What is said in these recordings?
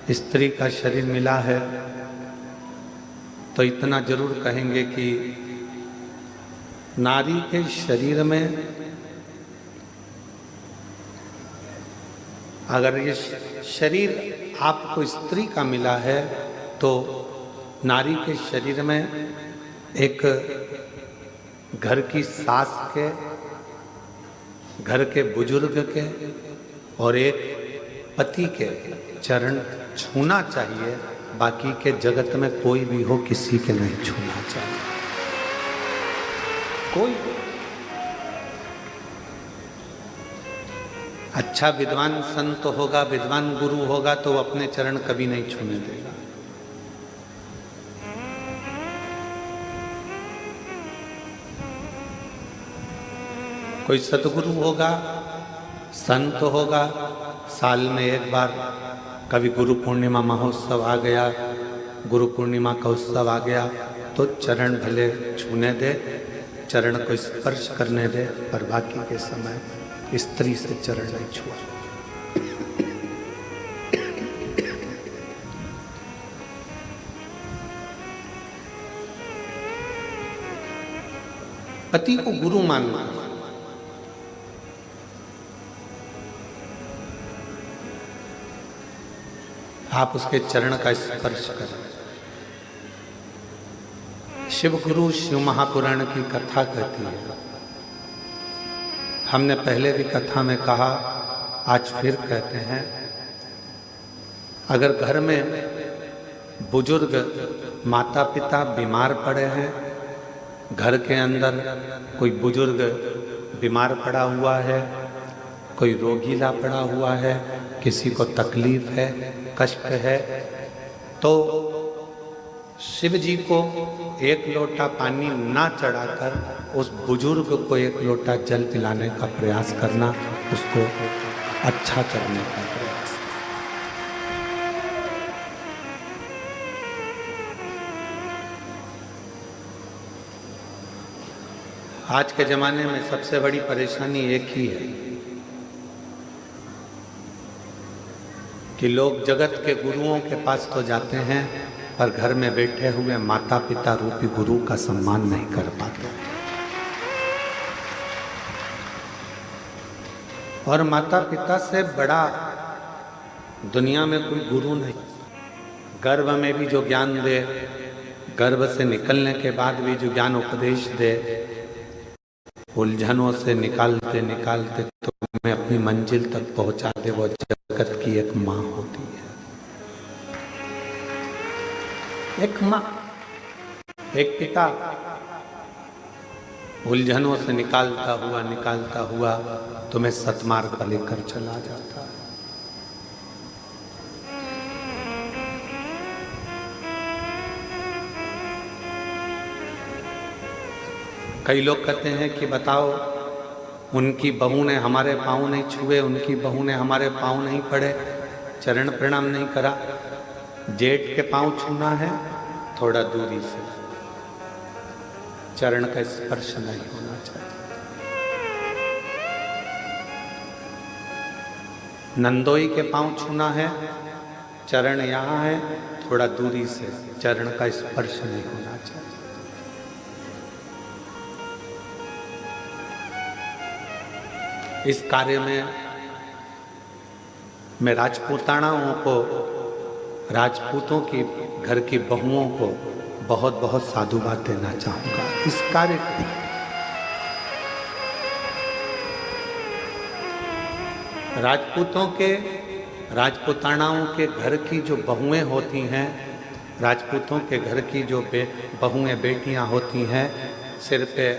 स्त्री का शरीर मिला है तो इतना जरूर कहेंगे कि नारी के शरीर में अगर ये शरीर आपको स्त्री का मिला है तो नारी के शरीर में एक घर की सास के, घर के बुजुर्ग के और एक पति के चरण छूना चाहिए। बाकी के जगत में कोई भी हो किसी के नहीं छूना चाहिए। कोई अच्छा विद्वान संत होगा, विद्वान गुरु होगा तो वो अपने चरण कभी नहीं छूने देगा। कोई सतगुरु होगा, संत होगा, साल में एक बार कभी गुरु पूर्णिमा महोत्सव आ गया, गुरु पूर्णिमा का उत्सव आ गया तो चरण भले छूने दे, चरण को स्पर्श करने दे, पर बाकी के समय स्त्री से चरण नहीं छुआ। पति को गुरु मानना, आप उसके चरण का स्पर्श करें। शिव गुरु शिव महापुराण की कथा कहती है। हमने पहले भी कथा में कहा, आज फिर कहते हैं, अगर घर में बुजुर्ग माता पिता बीमार पड़े हैं, घर के अंदर कोई बुजुर्ग बीमार पड़ा हुआ है, कोई रोगीला पड़ा हुआ है, किसी को तकलीफ है, कष्ट है, तो शिव जी को एक लोटा पानी ना चढ़ाकर उस बुजुर्ग को एक लोटा जल पिलाने का प्रयास करना, उसको अच्छा करने का प्रयास। आज के जमाने में सबसे बड़ी परेशानी एक ही है कि लोग जगत के गुरुओं के पास तो जाते हैं पर घर में बैठे हुए माता पिता रूपी गुरु का सम्मान नहीं कर पाते। और माता पिता से बड़ा दुनिया में कोई गुरु नहीं। गर्भ में भी जो ज्ञान दे, गर्भ से निकलने के बाद भी जो ज्ञान उपदेश दे, उलझनों से निकालते निकालते तुम्हें अपनी मंजिल तक पहुंचा दे, वो जगत की एक माँ होती है। एक माँ, एक पिता उलझनों से निकालता हुआ तुम्हें सतमार्ग पर लेकर चला जाता है। कई लोग कहते हैं कि बताओ, उनकी बहू ने हमारे पाँव नहीं छुए, उनकी बहू ने हमारे पाँव नहीं पड़े, चरण प्रणाम नहीं करा। जेठ के पाँव छूना है, थोड़ा दूरी से, चरण का स्पर्श नहीं होना चाहिए। नंदोई के पाँव छूना है, चरण यहाँ है, थोड़ा दूरी से, चरण का स्पर्श नहीं होना चाहिए। इस कार्य में मैं राजपूतानाओं को, राजपूतों की घर की बहुओं को बहुत बहुत साधुवाद देना चाहूँगा इस कार्य को। राजपूतानाओं के घर की जो बहुएं होती हैं, राजपूतों के घर की जो बहुएं बेटियां होती हैं, सिर पे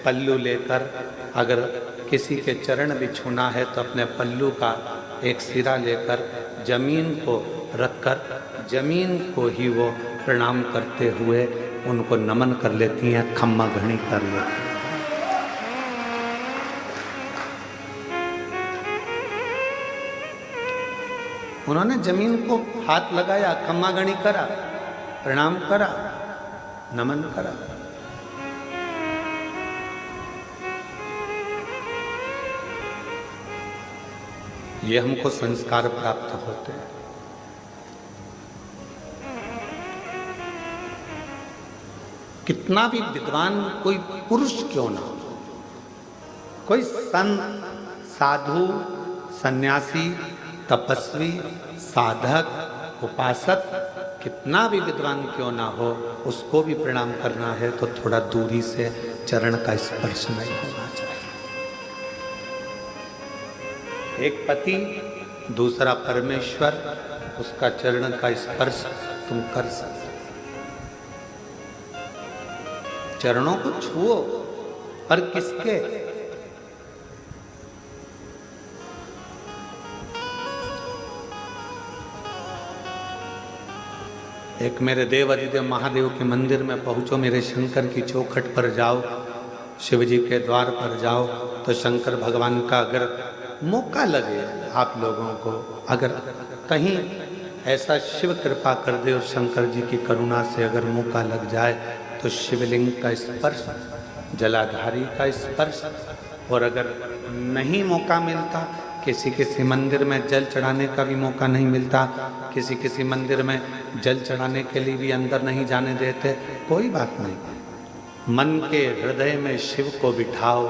पल्लू लेकर अगर किसी के चरण भी छूना है तो अपने पल्लू का एक सिरा लेकर जमीन को रखकर जमीन को ही वो प्रणाम करते हुए उनको नमन कर लेती हैं, खम्मा घड़ी कर लेती हैं। उन्होंने जमीन को हाथ लगाया, खम्मा घड़ी करा, प्रणाम करा, नमन करा। ये हमको संस्कार प्राप्त होते हैं। कितना भी विद्वान कोई पुरुष क्यों ना हो, कोई संत, साधु, सन्यासी, तपस्वी, साधक, उपासक, कितना भी विद्वान क्यों ना हो, उसको भी प्रणाम करना है तो थोड़ा दूरी से चरण का स्पर्श नहीं होना चाहिए। एक पति, दूसरा परमेश्वर, उसका चरण का स्पर्श तुम कर सकते, चरणों को छुओ, पर किसके? एक मेरे देव अधिदेव महादेव के मंदिर में पहुंचो, मेरे शंकर की चौखट पर जाओ, शिव जी के द्वार पर जाओ, तो शंकर भगवान का अगर मौका लगे आप लोगों को, अगर कहीं ऐसा शिव कृपा कर दे और शंकर जी की करुणा से अगर मौका लग जाए, तो शिवलिंग का स्पर्श, जलाधारी का स्पर्श, और अगर नहीं मौका मिलता, किसी किसी मंदिर में जल चढ़ाने का भी मौका नहीं मिलता, किसी किसी मंदिर में जल चढ़ाने के लिए भी अंदर नहीं जाने देते, कोई बात नहीं, मन के हृदय में शिव को बिठाओ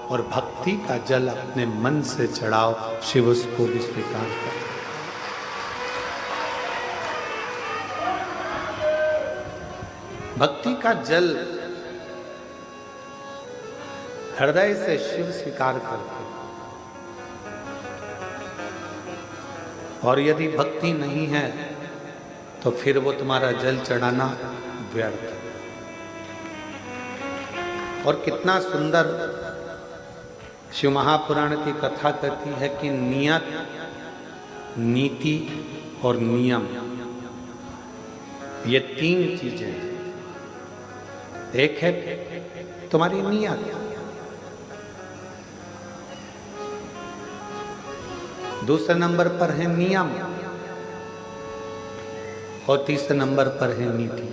और भक्ति का जल अपने मन से चढ़ाओ, शिव उसको भी स्वीकार करे। भक्ति का जल हृदय से शिव स्वीकार करते, और यदि भक्ति नहीं है तो फिर वो तुम्हारा जल चढ़ाना व्यर्थ है। और कितना सुंदर शिव महापुराण की कथा कहती है कि नियत, नीति और नियम, ये तीन चीजें हैं। एक है तुम्हारी नियत, दूसरे नंबर पर है नियम, और तीसरे नंबर पर है नीति।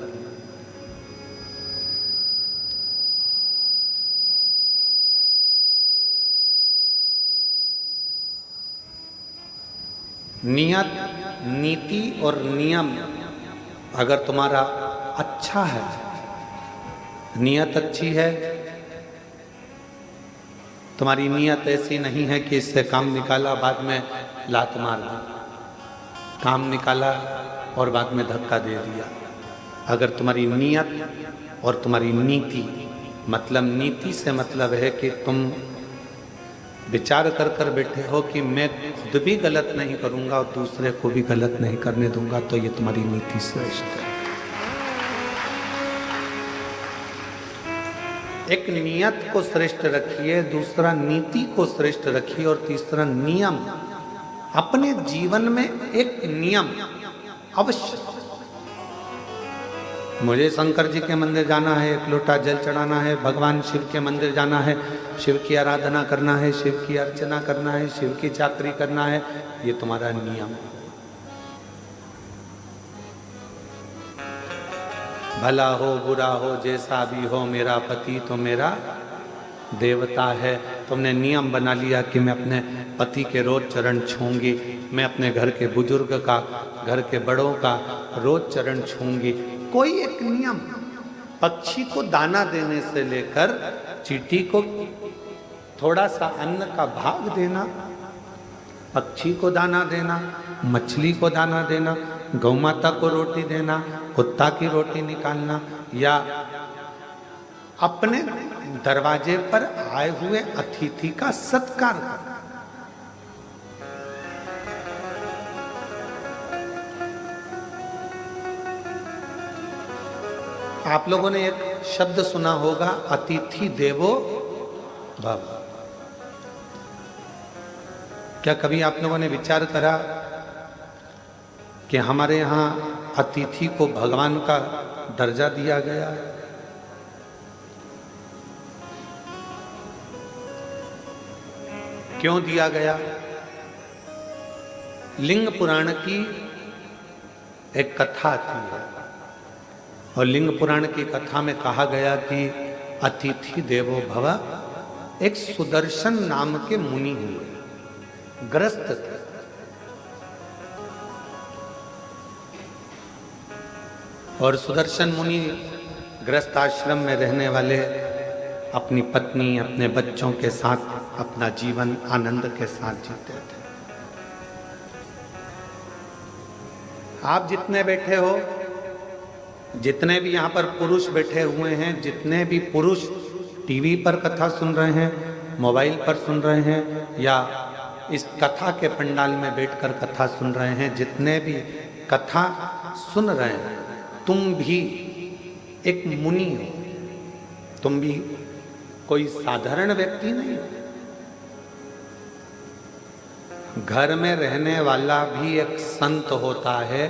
नियत, नीति और नियम अगर तुम्हारा अच्छा है, नियत अच्छी है, तुम्हारी नियत ऐसी नहीं है कि इससे काम निकाला बाद में लात मार दी, काम निकाला और बाद में धक्का दे दिया। अगर तुम्हारी नियत और तुम्हारी नीति, मतलब नीति से मतलब है कि तुम विचार कर कर बैठे हो कि मैं खुद भी गलत नहीं करूंगा और दूसरे को भी गलत नहीं करने दूंगा, तो ये तुम्हारी नीति श्रेष्ठ है। एक नियत को श्रेष्ठ रखिए, दूसरा नीति को श्रेष्ठ रखिए, और तीसरा नियम। अपने जीवन में एक नियम अवश्य, मुझे शंकर जी के मंदिर जाना है, एक लोटा जल चढ़ाना है, भगवान शिव के मंदिर जाना है, शिव की आराधना करना है, शिव की अर्चना करना है, शिव की चाकरी करना है, ये तुम्हारा नियम। भला हो बुरा हो जैसा भी हो, मेरा पति तो मेरा देवता है। तुमने नियम बना लिया कि मैं अपने पति के रोज चरण छूंगी, मैं अपने घर के बुजुर्ग का, घर के बड़ों का रोज चरण छूंगी। कोई एक नियम, पक्षी को दाना देने से लेकर चींटी को थोड़ा सा अन्न का भाग देना, पक्षी को दाना देना, मछली को दाना देना, गौ माता को रोटी देना, कुत्ता की रोटी निकालना, या अपने दरवाजे पर आए हुए अतिथि का सत्कार करना। आप लोगों ने एक शब्द सुना होगा, अतिथि देवो भव। क्या कभी आप लोगों ने विचार करा कि हमारे यहाँ अतिथि को भगवान का दर्जा दिया गया है? क्यों दिया गया? लिंग पुराण की एक कथा आती है, और लिंग पुराण की कथा में कहा गया कि अतिथि देवो भव। एक सुदर्शन नाम के मुनि हुए, ग्रस्त थे, और सुदर्शन मुनि गृहस्थ आश्रम में रहने वाले अपनी पत्नी, अपने बच्चों के साथ अपना जीवन आनंद के साथ जीते थे। आप जितने बैठे हो, जितने भी यहाँ पर पुरुष बैठे हुए हैं, जितने भी पुरुष टीवी पर कथा सुन रहे हैं, मोबाइल पर सुन रहे हैं, या इस कथा के पंडाल में बैठकर कथा सुन रहे हैं, जितने भी कथा सुन रहे हैं, तुम भी एक मुनि हो, तुम भी कोई साधारण व्यक्ति नहीं हो। घर में रहने वाला भी एक संत होता है,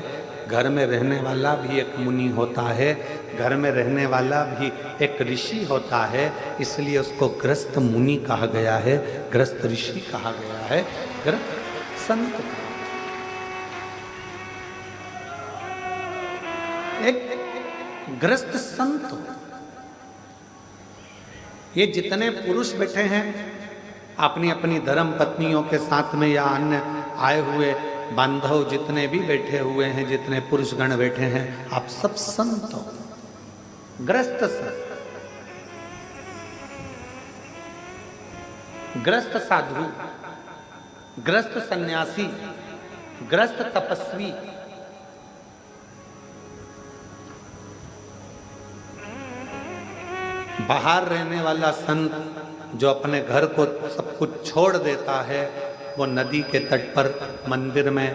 घर में रहने वाला भी एक मुनि होता है, घर में रहने वाला भी एक ऋषि होता है, इसलिए उसको गृहस्थ मुनि कहा गया है, गृहस्थ ऋषि कहा गया है, गृहस्थ संत। एक गृहस्थ संत। ये जितने पुरुष बैठे हैं अपनी अपनी धर्म पत्नियों के साथ में, या अन्य आए हुए बांधव जितने भी बैठे हुए हैं, जितने पुरुष गण बैठे हैं, आप सब संत हो, गृहस्थ संत, गृहस्थ साधु, गृहस्थ सन्यासी, गृहस्थ तपस्वी। बाहर रहने वाला संत जो अपने घर को सब कुछ छोड़ देता है, वो नदी के तट पर, मंदिर में,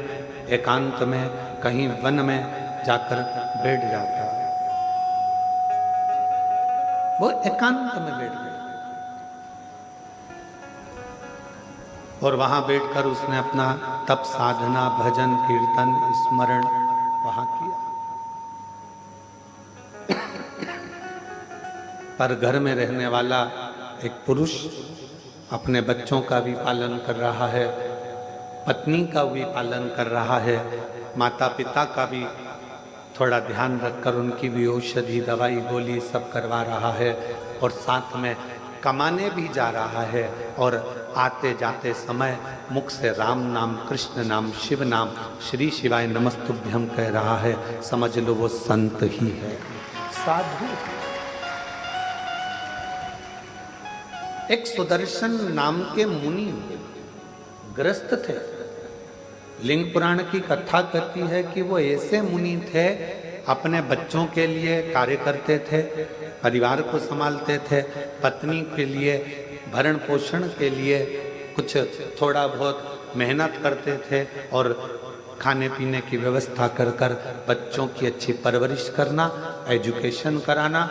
एकांत में, कहीं वन में जाकर बैठ जाता है। वो एकांत में बैठ गया और वहां बैठकर उसने अपना तप, साधना, भजन, कीर्तन, स्मरण वहां किया। पर घर में रहने वाला एक पुरुष अपने बच्चों का भी पालन कर रहा है, पत्नी का भी पालन कर रहा है, माता पिता का भी थोड़ा ध्यान रखकर उनकी भी औषधि, दवाई, गोली सब करवा रहा है, और साथ में कमाने भी जा रहा है, और आते जाते समय मुख से राम नाम, कृष्ण नाम, शिव नाम, श्री शिवाय नमस्तुभ्यं कह रहा है। समझ लो वो संत ही है, साधु। एक सुदर्शन नाम के मुनि गृहस्थ थे। लिंग पुराण की कथा कहती है कि वो ऐसे मुनि थे, अपने बच्चों के लिए कार्य करते थे, परिवार को संभालते थे, पत्नी के लिए भरण पोषण के लिए कुछ थोड़ा बहुत मेहनत करते थे, और खाने पीने की व्यवस्था कर कर बच्चों की अच्छी परवरिश करना, एजुकेशन कराना,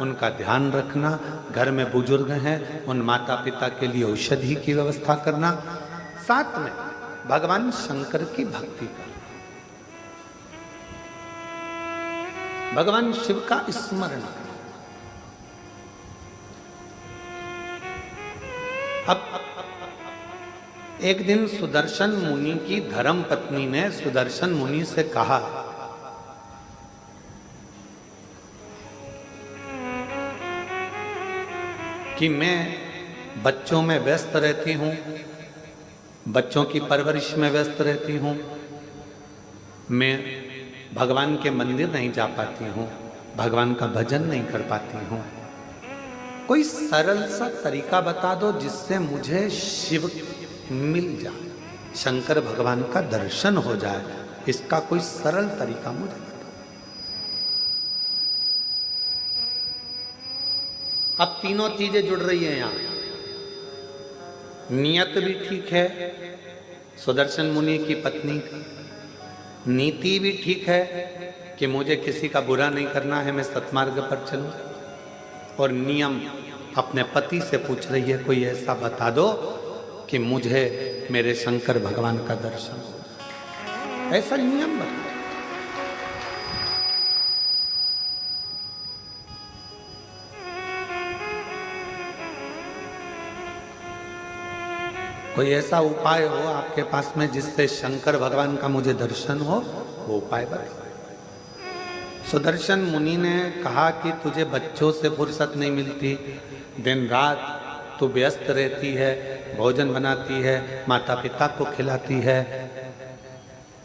उनका ध्यान रखना, घर में बुजुर्ग हैं उन माता पिता के लिए औषधि की व्यवस्था करना, साथ में भगवान शंकर की भक्ति करना, भगवान शिव का स्मरण करना। अब एक दिन सुदर्शन मुनि की धर्म पत्नी ने सुदर्शन मुनि से कहा, कि मैं बच्चों में व्यस्त रहती हूँ, बच्चों की परवरिश में व्यस्त रहती हूँ, मैं भगवान के मंदिर नहीं जा पाती हूँ, भगवान का भजन नहीं कर पाती हूँ, कोई सरल सा तरीका बता दो जिससे मुझे शिव मिल जाए, शंकर भगवान का दर्शन हो जाए, इसका कोई सरल तरीका मुझे बताओ। अब तीनों चीजें जुड़ रही हैं यहाँ, नियत भी ठीक है सुदर्शन मुनि की पत्नी की, नीति भी ठीक है कि मुझे किसी का बुरा नहीं करना है, मैं सत्मार्ग पर चलूं, और नियम अपने पति से पूछ रही है, कोई ऐसा बता दो कि मुझे मेरे शंकर भगवान का दर्शन हो, ऐसा नियम बता। कोई ऐसा उपाय हो आपके पास में जिससे शंकर भगवान का मुझे दर्शन हो, वो उपाय बताओ। सुदर्शन मुनि ने कहा कि तुझे बच्चों से फुर्सत नहीं मिलती, दिन रात तू व्यस्त रहती है, भोजन बनाती है, माता पिता को खिलाती है,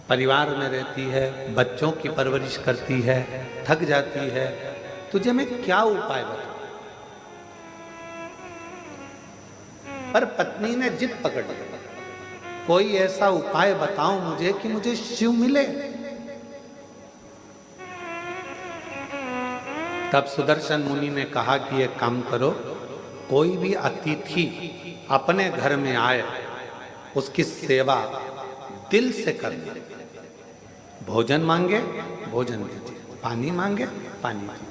परिवार में रहती है, बच्चों की परवरिश करती है, थक जाती है, तुझे मैं क्या उपाय बताऊं। पर पत्नी ने जिद पकड़ ली, कोई ऐसा उपाय बताओ मुझे कि मुझे शिव मिले। तब सुदर्शन मुनि ने कहा कि एक काम करो, कोई भी अतिथि अपने घर में आए उसकी सेवा दिल से करना। भोजन मांगे भोजन दीजिए, पानी मांगे पानी दीजिए,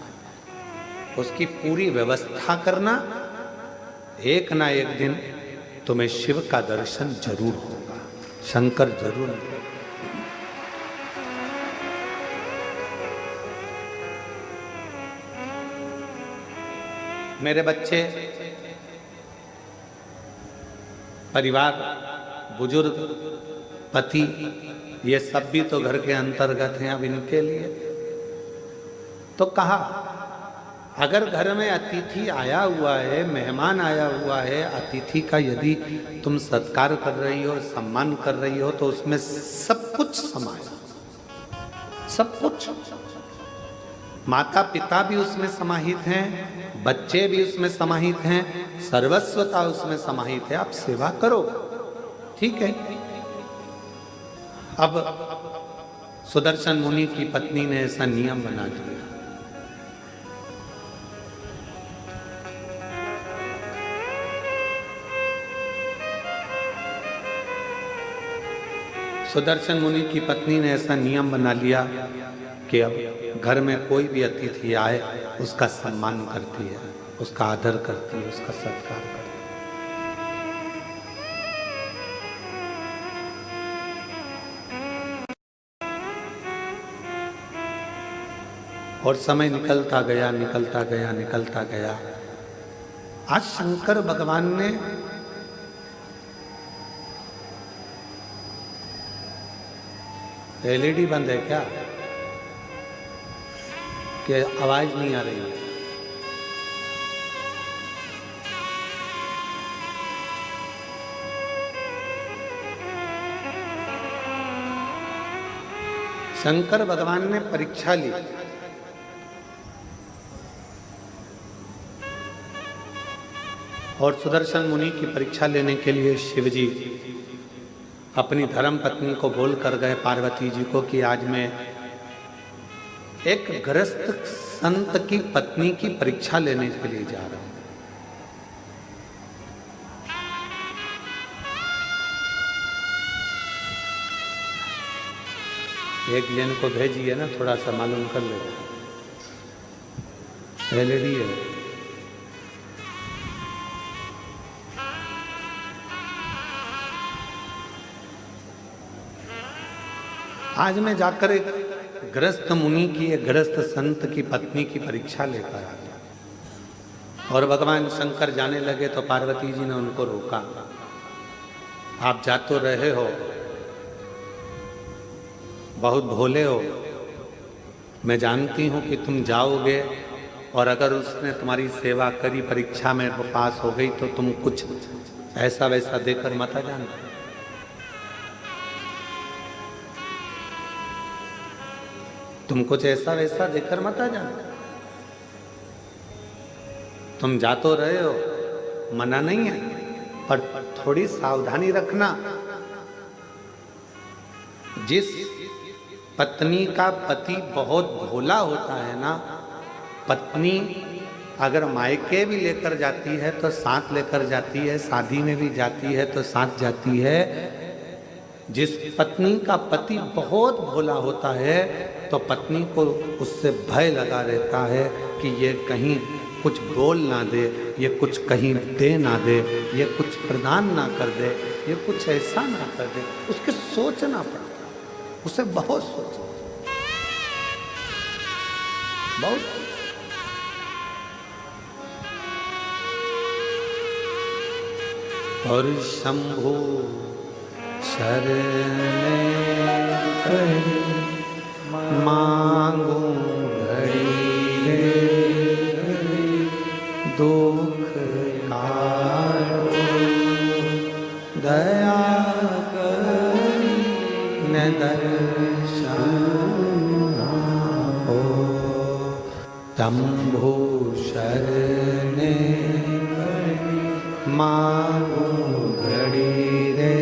उसकी पूरी व्यवस्था करना। एक ना एक दिन तुम्हें शिव का दर्शन जरूर होगा, शंकर जरूर मिलेगा। मेरे बच्चे, परिवार, बुजुर्ग, पति, ये सब भी तो घर के अंतर्गत हैं। अब इनके लिए तो कहा, अगर घर में अतिथि आया हुआ है, मेहमान आया हुआ है, अतिथि का यदि तुम सत्कार कर रही हो, सम्मान कर रही हो, तो उसमें सब कुछ समाया, सब कुछ। माता पिता भी उसमें समाहित हैं, बच्चे भी उसमें समाहित हैं, सर्वस्वता उसमें समाहित है। आप सेवा करो, ठीक है। अब सुदर्शन मुनि की पत्नी ने ऐसा नियम बना दिया। सुदर्शन मुनि की पत्नी ने ऐसा नियम बना लिया कि अब घर में कोई भी अतिथि आए उसका सम्मान करती है, उसका आदर करती है, उसका सत्कार करती है। और समय निकलता गया, निकलता गया, निकलता गया। आज शंकर भगवान ने एलईडी बंद है क्या कि आवाज नहीं आ रही है? शंकर भगवान ने परीक्षा ली। और सुदर्शन मुनि की परीक्षा लेने के लिए शिवजी अपनी धर्म पत्नी को बोल कर गए, पार्वती जी को, कि आज मैं एक गृहस्थ संत की पत्नी की परीक्षा लेने के लिए जा रहा हूं। एक जन को भेजिए ना, थोड़ा सा मालूम कर ले। एलईडी है। आज मैं जाकर एक गृहस्थ मुनि की, एक गृहस्थ संत की पत्नी की परीक्षा लेकर आ गया। और भगवान शंकर जाने लगे तो पार्वती जी ने उनको रोका। आप जा तो रहे हो, बहुत भोले हो, मैं जानती हूं कि तुम जाओगे और अगर उसने तुम्हारी सेवा करी, परीक्षा में पास हो गई, तो तुम कुछ ऐसा वैसा देकर मत आ जाना। तुम कुछ ऐसा वैसा देकर मत आ जाना। तुम जा तो रहे हो, मना नहीं है, पर थोड़ी सावधानी रखना। जिस पत्नी का पति बहुत भोला होता है ना, पत्नी अगर मायके भी लेकर जाती है तो साथ लेकर जाती है, शादी में भी जाती है तो साथ जाती है। जिस पत्नी का पति बहुत भोला होता है तो पत्नी को उससे भय लगा रहता है कि ये कहीं कुछ बोल ना दे, ये कुछ कहीं दे ना दे, ये कुछ प्रदान ना कर दे, ये कुछ ऐसा ना कर दे। उसके सोचना पड़ता है, उसे बहुत सोचना, बहुत। और शंभु शरण मांगू घड़ी दुख काटो, दया करी न दर्शन हो। शंभो शरणे मांगो घड़ी रे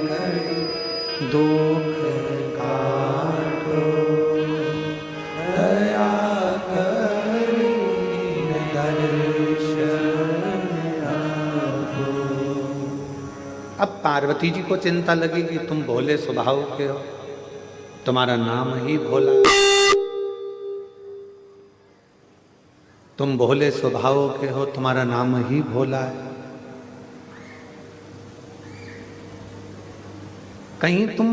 घड़ी दुख काटो दया करी दर्शन आपो। अब पार्वती जी को चिंता लगी कि तुम भोले स्वभाव के हो, तुम्हारा नाम ही भोला, तुम भोले स्वभाव के हो, तुम्हारा नाम ही भोला है। कहीं तुम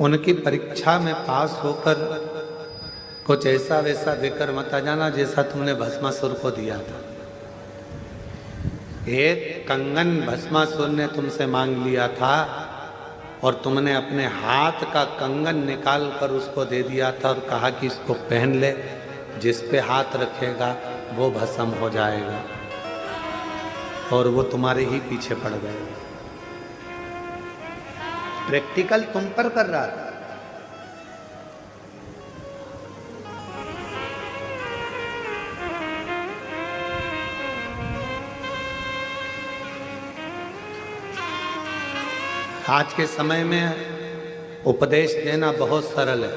उनकी परीक्षा में पास होकर कुछ ऐसा वैसा देकर मत आ जाना जैसा तुमने भस्मासुर को दिया था। एक कंगन भस्मासुर ने तुमसे मांग लिया था और तुमने अपने हाथ का कंगन निकाल कर उसको दे दिया था और कहा कि इसको पहन ले, जिस पे हाथ रखेगा वो भस्म हो जाएगा, और वो तुम्हारे ही पीछे पड़ गए। प्रैक्टिकल तुम पर कर रहा था। आज के समय में उपदेश देना बहुत सरल है।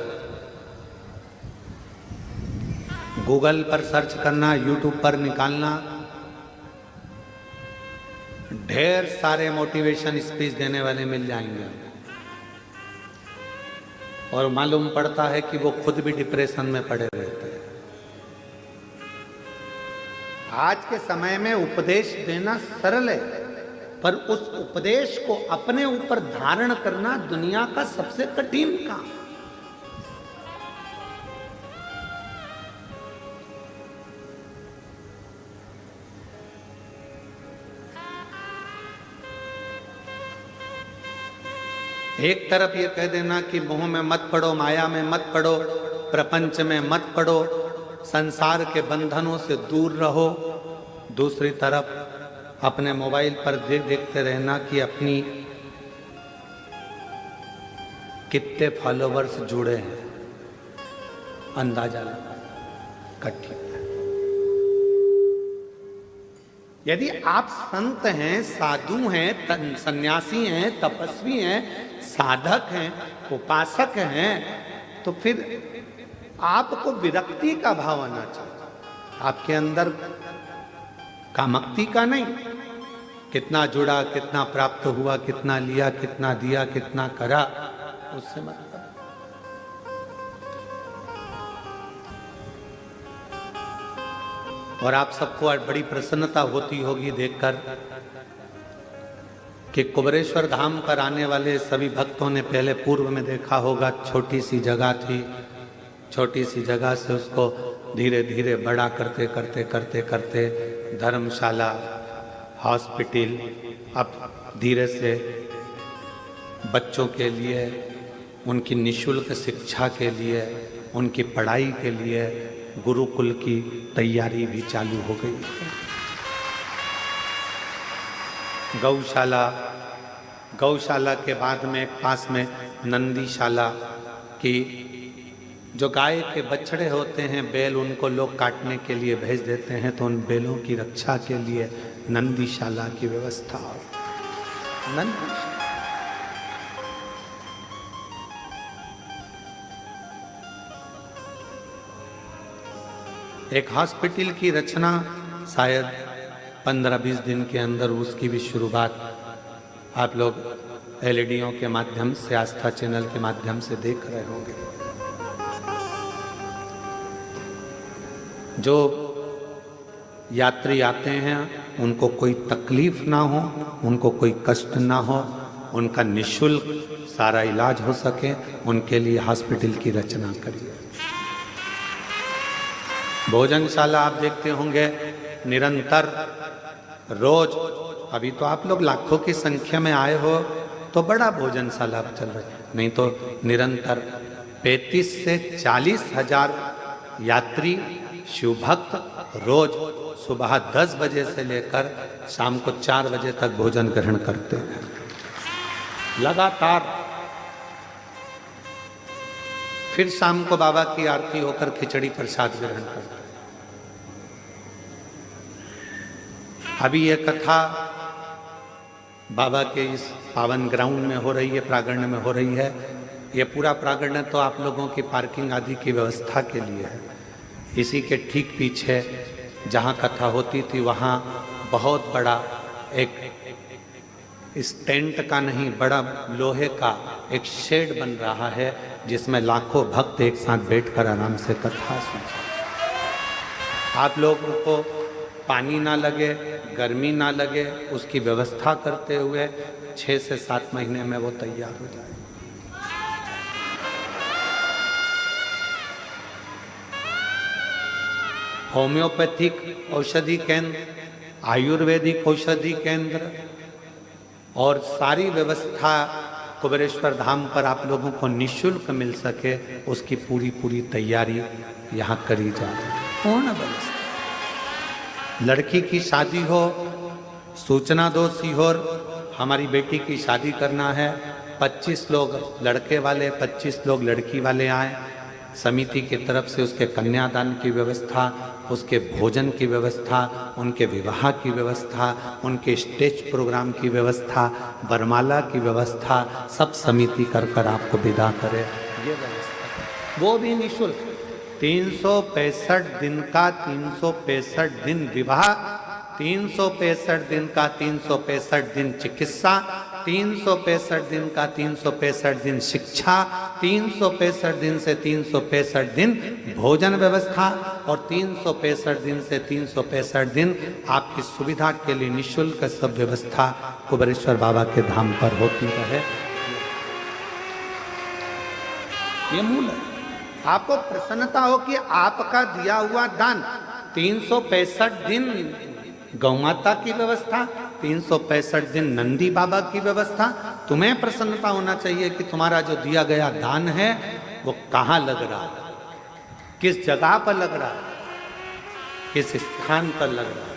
गूगल पर सर्च करना, यूट्यूब पर निकालना, ढेर सारे मोटिवेशन स्पीच देने वाले मिल जाएंगे और मालूम पड़ता है कि वो खुद भी डिप्रेशन में पड़े रहते हैं। आज के समय में उपदेश देना सरल है, पर उस उपदेश को अपने ऊपर धारण करना दुनिया का सबसे कठिन काम। एक तरफ ये कह देना कि मोह में मत पड़ो, माया में मत पड़ो, प्रपंच में मत पड़ो, संसार के बंधनों से दूर रहो। दूसरी तरफ अपने मोबाइल पर देखते रहना कि अपनी कितने फॉलोवर्स जुड़े हैं, अंदाजा लगा कठिन। यदि आप संत हैं, साधु हैं, सन्यासी हैं, तपस्वी हैं, साधक हैं, उपासक हैं, तो फिर आपको विरक्ति का भाव आना चाहिए। आपके अंदर कामक्ति का नहीं, कितना जुड़ा, कितना प्राप्त हुआ, कितना लिया, कितना दिया, कितना करा, उससे मतलब। और आप सबको बड़ी प्रसन्नता होती होगी देखकर कि कुबरेश्वर धाम पर आने वाले सभी भक्तों ने पहले पूर्व में देखा होगा, छोटी सी जगह थी, छोटी सी जगह से उसको धीरे धीरे बड़ा करते करते करते करते धर्मशाला, हॉस्पिटल, अब धीरे से बच्चों के लिए, उनकी निःशुल्क शिक्षा के लिए, उनकी पढ़ाई के लिए गुरुकुल की तैयारी भी चालू हो गई। गौशाला के बाद में पास में नंदीशाला की, जो गाय के बछड़े होते हैं, बैल, उनको लोग काटने के लिए भेज देते हैं, तो उन बैलों की रक्षा के लिए नंदीशाला की व्यवस्था। नंदीशाला एक हॉस्पिटल की रचना शायद 15-20 दिन के अंदर उसकी भी शुरुआत आप लोग एलईडीओं के माध्यम से, आस्था चैनल के माध्यम से देख रहे होंगे। जो यात्री आते हैं उनको कोई तकलीफ ना हो, उनको कोई कष्ट ना हो, उनका निःशुल्क सारा इलाज हो सके, उनके लिए हॉस्पिटल की रचना करिए। भोजनशाला आप देखते होंगे निरंतर रोज, अभी तो आप लोग लाखों की संख्या में आए हो तो बड़ा भोजनशाला चल रहा है, नहीं तो निरंतर 35 से 40 हजार यात्री शिव भक्त रोज सुबह 10 बजे से लेकर शाम को 4 बजे तक भोजन ग्रहण करते हैं लगातार। फिर शाम को बाबा की आरती होकर खिचड़ी प्रसाद ग्रहण करते हैं। अभी ये कथा बाबा के इस पावन ग्राउंड में हो रही है, प्रांगण में हो रही है। ये पूरा प्रांगण तो आप लोगों की पार्किंग आदि की व्यवस्था के लिए है। इसी के ठीक पीछे जहाँ कथा होती थी वहाँ बहुत बड़ा एक इस टेंट का नहीं, बड़ा लोहे का एक शेड बन रहा है जिसमें लाखों भक्त एक साथ बैठकर आराम से कथा सुन सकते। आप लोगों को पानी ना लगे, गर्मी ना लगे, उसकी व्यवस्था करते हुए 6 से 7 महीने में वो तैयार हो जाए। होम्योपैथिक औषधि केंद्र, आयुर्वेदिक औषधि केंद्र और सारी व्यवस्था कुबेरेश्वर धाम पर आप लोगों को निःशुल्क मिल सके, उसकी पूरी तैयारी यहाँ करी जा रही है। पूर्ण व्यवस्था। लड़की की शादी हो, सूचना दो सीहोर, हमारी बेटी की शादी करना है, 25 लोग लड़के वाले, 25 लोग लड़की वाले आए। समिति की तरफ से उसके कन्यादान की व्यवस्था, उसके भोजन की व्यवस्था, उनके विवाह की व्यवस्था, उनके स्टेज प्रोग्राम की व्यवस्था, वरमाला की व्यवस्था, सब समिति कर आपको विदा करे। ये व्यवस्था वो भी निःशुल्क। 365 दिन का 365 दिन विवाह, 365 दिन का 365 दिन चिकित्सा, 365 दिन का 365 दिन शिक्षा, 365 दिन से 365 दिन भोजन व्यवस्था और 365 दिन से 365 दिन आपकी सुविधा के लिए निःशुल्क सब व्यवस्था कुबेरेश्वर बाबा के धाम पर होती रहे। ये मूल है। आपको प्रसन्नता हो कि आपका दिया हुआ दान, 365 दिन गौ माता की व्यवस्था, 365 दिन नंदी बाबा की व्यवस्था। तुम्हें प्रसन्नता होना चाहिए कि तुम्हारा जो दिया गया दान है वो कहाँ लग रहा है, किस जगह पर लग रहा है, किस स्थान पर लग रहा है।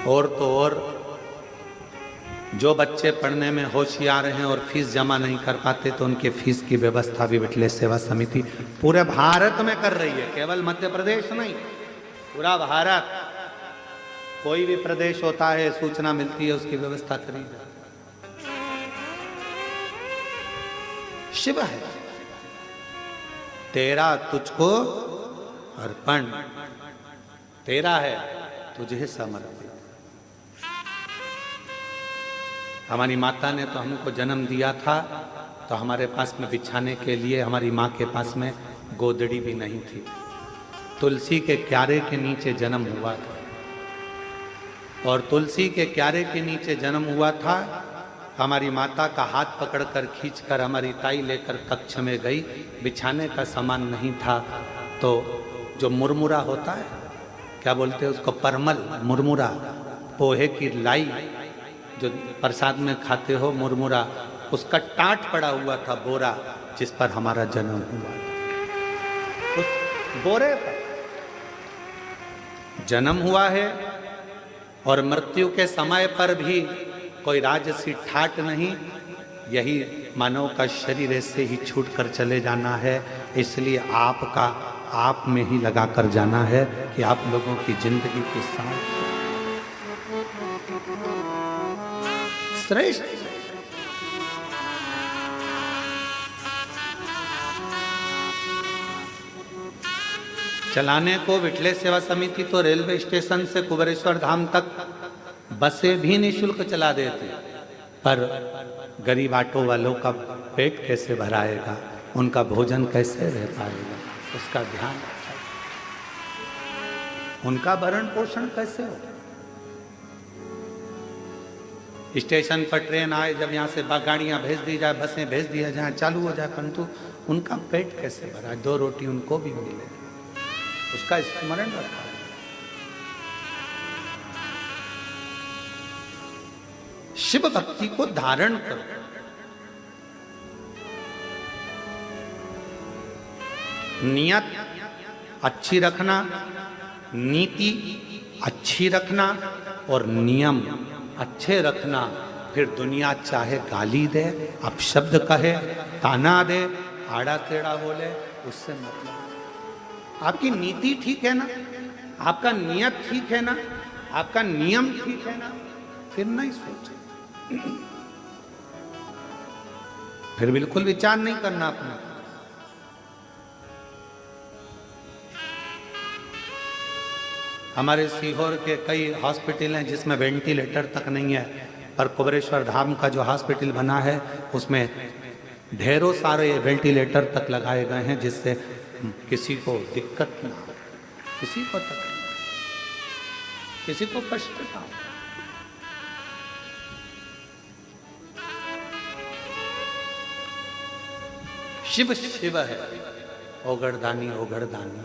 और तो और जो बच्चे पढ़ने में होशियार हैं और फीस जमा नहीं कर पाते तो उनके फीस की व्यवस्था भी विठलेश सेवा समिति पूरे भारत में कर रही है। केवल मध्य प्रदेश नहीं, पूरा भारत। कोई भी प्रदेश होता है, सूचना मिलती है, उसकी व्यवस्था करी जाए। शिव है तेरा तुझको अर्पण, तेरा है तुझे समर्पित। हमारी माता ने तो हमको जन्म दिया था तो हमारे पास में बिछाने के लिए, हमारी माँ के पास में गोदड़ी भी नहीं थी। तुलसी के क्यारे के नीचे जन्म हुआ था और तुलसी के क्यारे के नीचे जन्म हुआ था। हमारी माता का हाथ पकड़कर खींचकर हमारी ताई लेकर कक्ष में गई। बिछाने का सामान नहीं था तो जो मुरमुरा होता है, क्या बोलते हैं उसको, परमल, मुरमुरा, पोहे की लाई जो प्रसाद में खाते हो, मुरमुरा, उसका टाट पड़ा हुआ था बोरा जिस पर हमारा जन्म हुआ। उस बोरे पर जन्म हुआ है और मृत्यु के समय पर भी कोई राजसी ठाट नहीं। यही मानव का शरीर ऐसे ही छूट कर चले जाना है। इसलिए आपका आप में ही लगा कर जाना है कि आप लोगों की जिंदगी के साथ श्रेष्ठ। चलाने को विठलेश सेवा समिति तो रेलवे स्टेशन से कुबेरेश्वर धाम तक बसें भी निःशुल्क चला देते, पर गरीब ऑटो वालों का पेट कैसे भराएगा, उनका भोजन कैसे रह पाएगा, उसका ध्यान, उनका भरण पोषण कैसे हो। स्टेशन पर ट्रेन आए, जब यहाँ से गाड़ियाँ भेज दी जाए, बसें भेज दिया जाए, चालू हो जाए, परंतु उनका पेट कैसे भरा, 2 रोटी उनको भी मिले, उसका स्मरण रखा। शिव भक्ति को धारण करो। नियत अच्छी रखना, नीति अच्छी रखना और नियम अच्छे रखना, फिर दुनिया चाहे गाली दे, अपशब्द कहे, ताना दे, आड़ा टेढ़ा बोले, उससे मतलब। आपकी नीति ठीक है ना, आपका नियत ठीक है ना, आपका नियम ठीक है ना, फिर नहीं सोचे, फिर बिल्कुल विचार नहीं करना अपना। हमारे सीहोर के कई हॉस्पिटल हैं जिसमें वेंटिलेटर तक नहीं है, पर कुबेरेश्वर धाम का जो हॉस्पिटल बना है उसमें ढेरों सारे वेंटिलेटर तक लगाए गए हैं, जिससे किसी को दिक्कत ना हो, किसी को तकलीफ, किसी को कष्ट ना हो। शिव शिव है, ओगड़दानी ओगड़दानी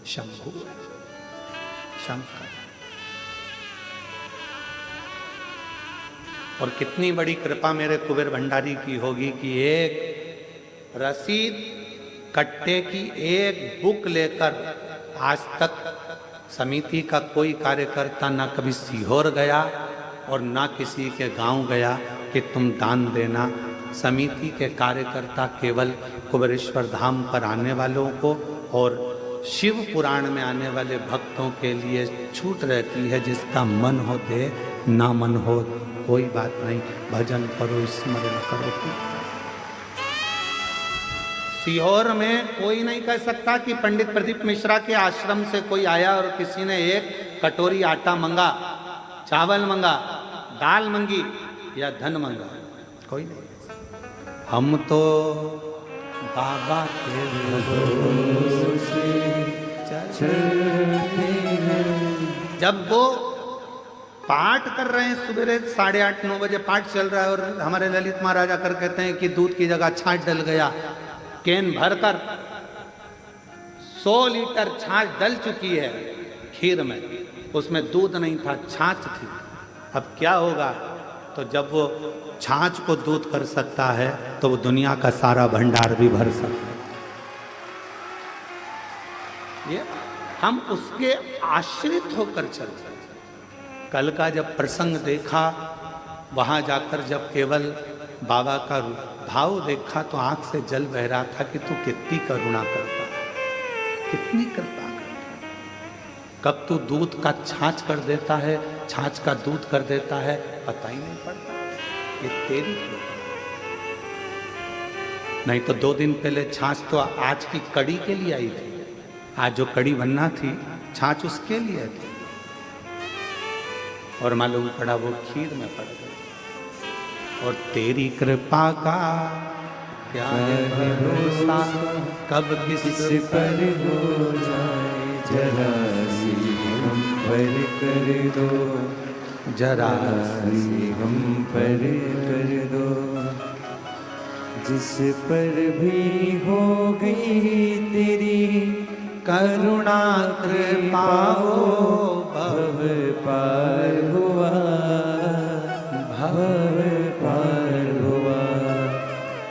शंभु है, शंकर। और कितनी बड़ी कृपा मेरे कुबेर भंडारी की होगी कि एक रसीद कट्टे की एक बुक लेकर आज तक समिति का कोई कार्यकर्ता ना कभी सीहोर गया और ना किसी के गांव गया कि तुम दान देना। समिति के कार्यकर्ता केवल कुबेरेश्वर धाम पर आने वालों को और शिव पुराण में आने वाले भक्तों के लिए छूट रहती है, जिसका मन हो दे, ना मन हो कोई बात नहीं, भजन करो, स्मरण करो। सीहोर में कोई नहीं कह सकता कि पंडित प्रदीप मिश्रा के आश्रम से कोई आया और किसी ने एक कटोरी आटा मंगा, चावल मंगा, दाल मंगी या धन मंगा, कोई नहीं। हम तो बाबा के भरोसे चलते हैं। जब वो पाठ कर रहे हैं, सुबह 8:30-9 बजे पाठ चल रहा है और हमारे ललित महाराज आकर कहते हैं कि दूध की जगह छाछ डल गया, कैन भरकर 100 लीटर छाछ डल चुकी है खीर में, उसमें दूध नहीं था, छाछ थी। अब क्या होगा? तो जब वो छाछ को दूध कर सकता है तो वो दुनिया का सारा भंडार भी भर सकता है। ये हम उसके आश्रित होकर चलते। कल का जब प्रसंग देखा, वहां जाकर जब केवल बाबा का भाव देखा तो आंख से जल बह रहा था कि तू कितनी करुणा करता है, कितनी कृपा करता है। कब तू दूध का छाछ कर देता है, छाछ का दूध कर देता है, पता ही नहीं पड़ता। ये तेरी कृपा। नहीं तो 2 दिन पहले छाछ तो आज की कड़ी के लिए आई थी, आज जो कड़ी बनना थी छाछ उसके लिए थी, और मालूम पड़ा वो खीर में पड़ गई। और तेरी कृपा का क्या है भरोसा, कब किस पर हो जाए, जरा सी हम पर कर दो, जरा सी हम पर कर दो। जिस पर भी हो गई तेरी करुणा कृपा, भव पार हुआ, भव पार हुआ।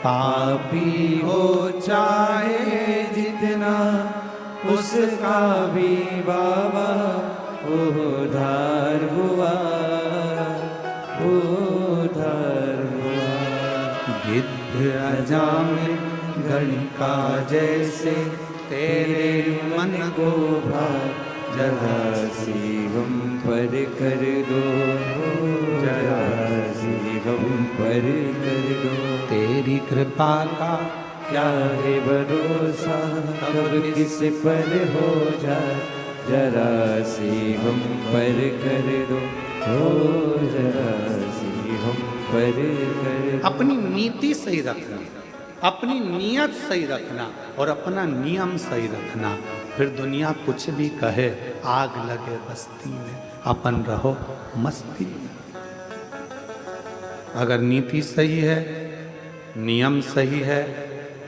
पापी हो चाहे जितना, उसका भी बाबा उद्धार हुआ, उद्धार हुआ। गिद्ध अजामिल गणिका जैसे तेरे मन को भा, जरा सी हम पर कर दो, जरा सी हम पर कर दो। तेरी कृपा का क्या है भरोसा, कब किस पर हो जाए, जरा सी हम पर कर दो, जरा सी हम पर कर दो। अपनी नीति सही रखना, अपनी नीयत सही रखना और अपना नियम सही रखना, फिर दुनिया कुछ भी कहे, आग लगे बस्ती में, अपन रहो मस्ती में। अगर नीति सही है, नियम सही है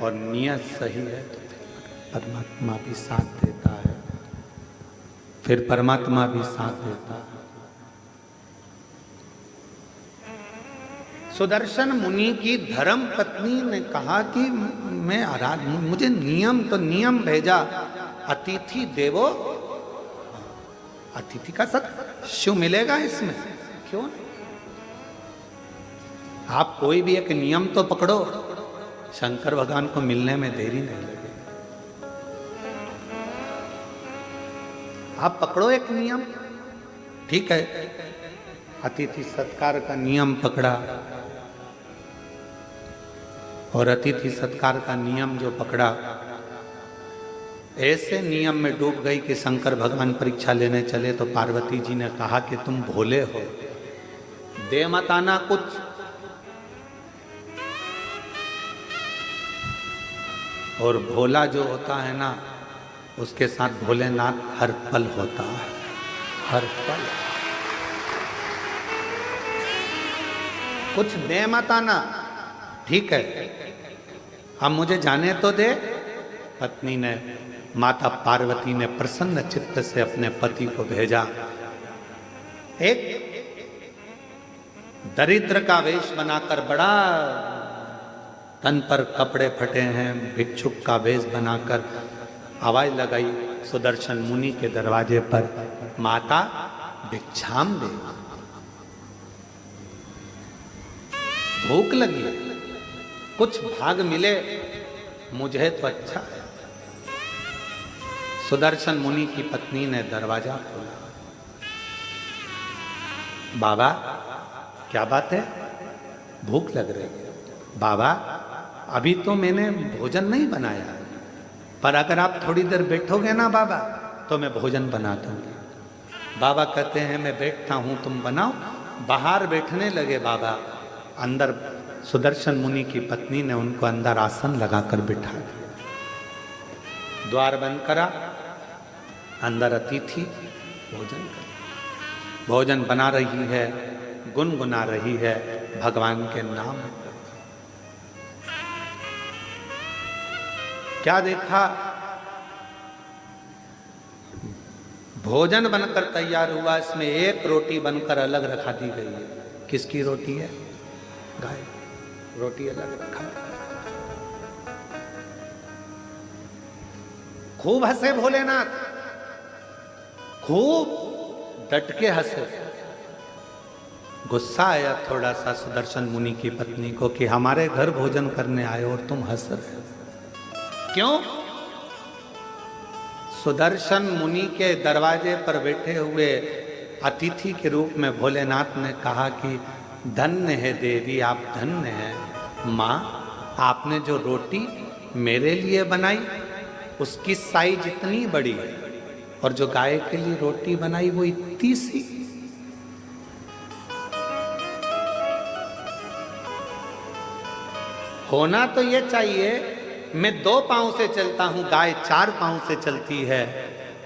और नियत सही है तो फिर परमात्मा भी साथ देता है, फिर परमात्मा भी साथ देता है। सुदर्शन मुनि की धर्म पत्नी ने कहा कि मैं मुझे नियम तो नियम भेजा, अतिथि देवो, अतिथि का सत्य शिव मिलेगा इसमें, क्यों नहीं? आप कोई भी एक नियम तो पकड़ो, शंकर भगवान को मिलने में देरी नहीं लगे। आप पकड़ो एक नियम, ठीक है, अतिथि सत्कार का नियम पकड़ा, और अतिथि सत्कार का नियम जो पकड़ा, ऐसे नियम में डूब गई कि शंकर भगवान परीक्षा लेने चले तो पार्वती जी ने कहा कि तुम भोले हो, दे मत आना कुछ। और भोला जो होता है ना, उसके साथ भोलेनाथ हर पल होता है, हर पल। कुछ दे मत आना, ठीक है, अब मुझे जाने तो दे। पत्नी ने, माता पार्वती ने प्रसन्न चित्त से अपने पति को भेजा। एक दरिद्र का वेश बनाकर, बड़ा तन पर कपड़े फटे हैं, भिक्षुक का वेश बनाकर आवाज लगाई सुदर्शन मुनि के दरवाजे पर, माता भिक्षाम दे, भूख लगी, कुछ भाग मिले मुझे तो अच्छा है। सुदर्शन मुनि की पत्नी ने दरवाजा खोला। बाबा क्या बात है, भूख लग रही है? बाबा अभी तो मैंने भोजन नहीं बनाया, पर अगर आप थोड़ी देर बैठोगे ना बाबा तो मैं भोजन बना दूंगी। बाबा कहते हैं मैं बैठता हूं, तुम बनाओ। बाहर बैठने लगे बाबा। अंदर सुदर्शन मुनि की पत्नी ने उनको अंदर आसन लगाकर बिठा दिया, द्वार बंद करा, अंदर अतिथि भोजन कर, भोजन बना रही है, गुनगुना रही है भगवान के नाम। क्या देखा, भोजन बनकर तैयार हुआ, इसमें एक रोटी बनकर अलग रखा दी गई है। किसकी रोटी है? गाय। रोटी अलग रखा। खूब हंसे भोलेनाथ, खूब डट के हंसे। गुस्सा आया थोड़ा सा सुदर्शन मुनि की पत्नी को कि हमारे घर भोजन करने आए और तुम हंस रहे हो, क्यों? सुदर्शन मुनि के दरवाजे पर बैठे हुए अतिथि के रूप में भोलेनाथ ने कहा कि धन्य है देवी, आप धन्य हैं। माँ, आपने जो रोटी मेरे लिए बनाई उसकी साइज इतनी बड़ी है, और जो गाय के लिए रोटी बनाई वो इतनी सी। होना तो ये चाहिए, मैं 2 पांव से चलता हूं, गाय 4 पांव से चलती है।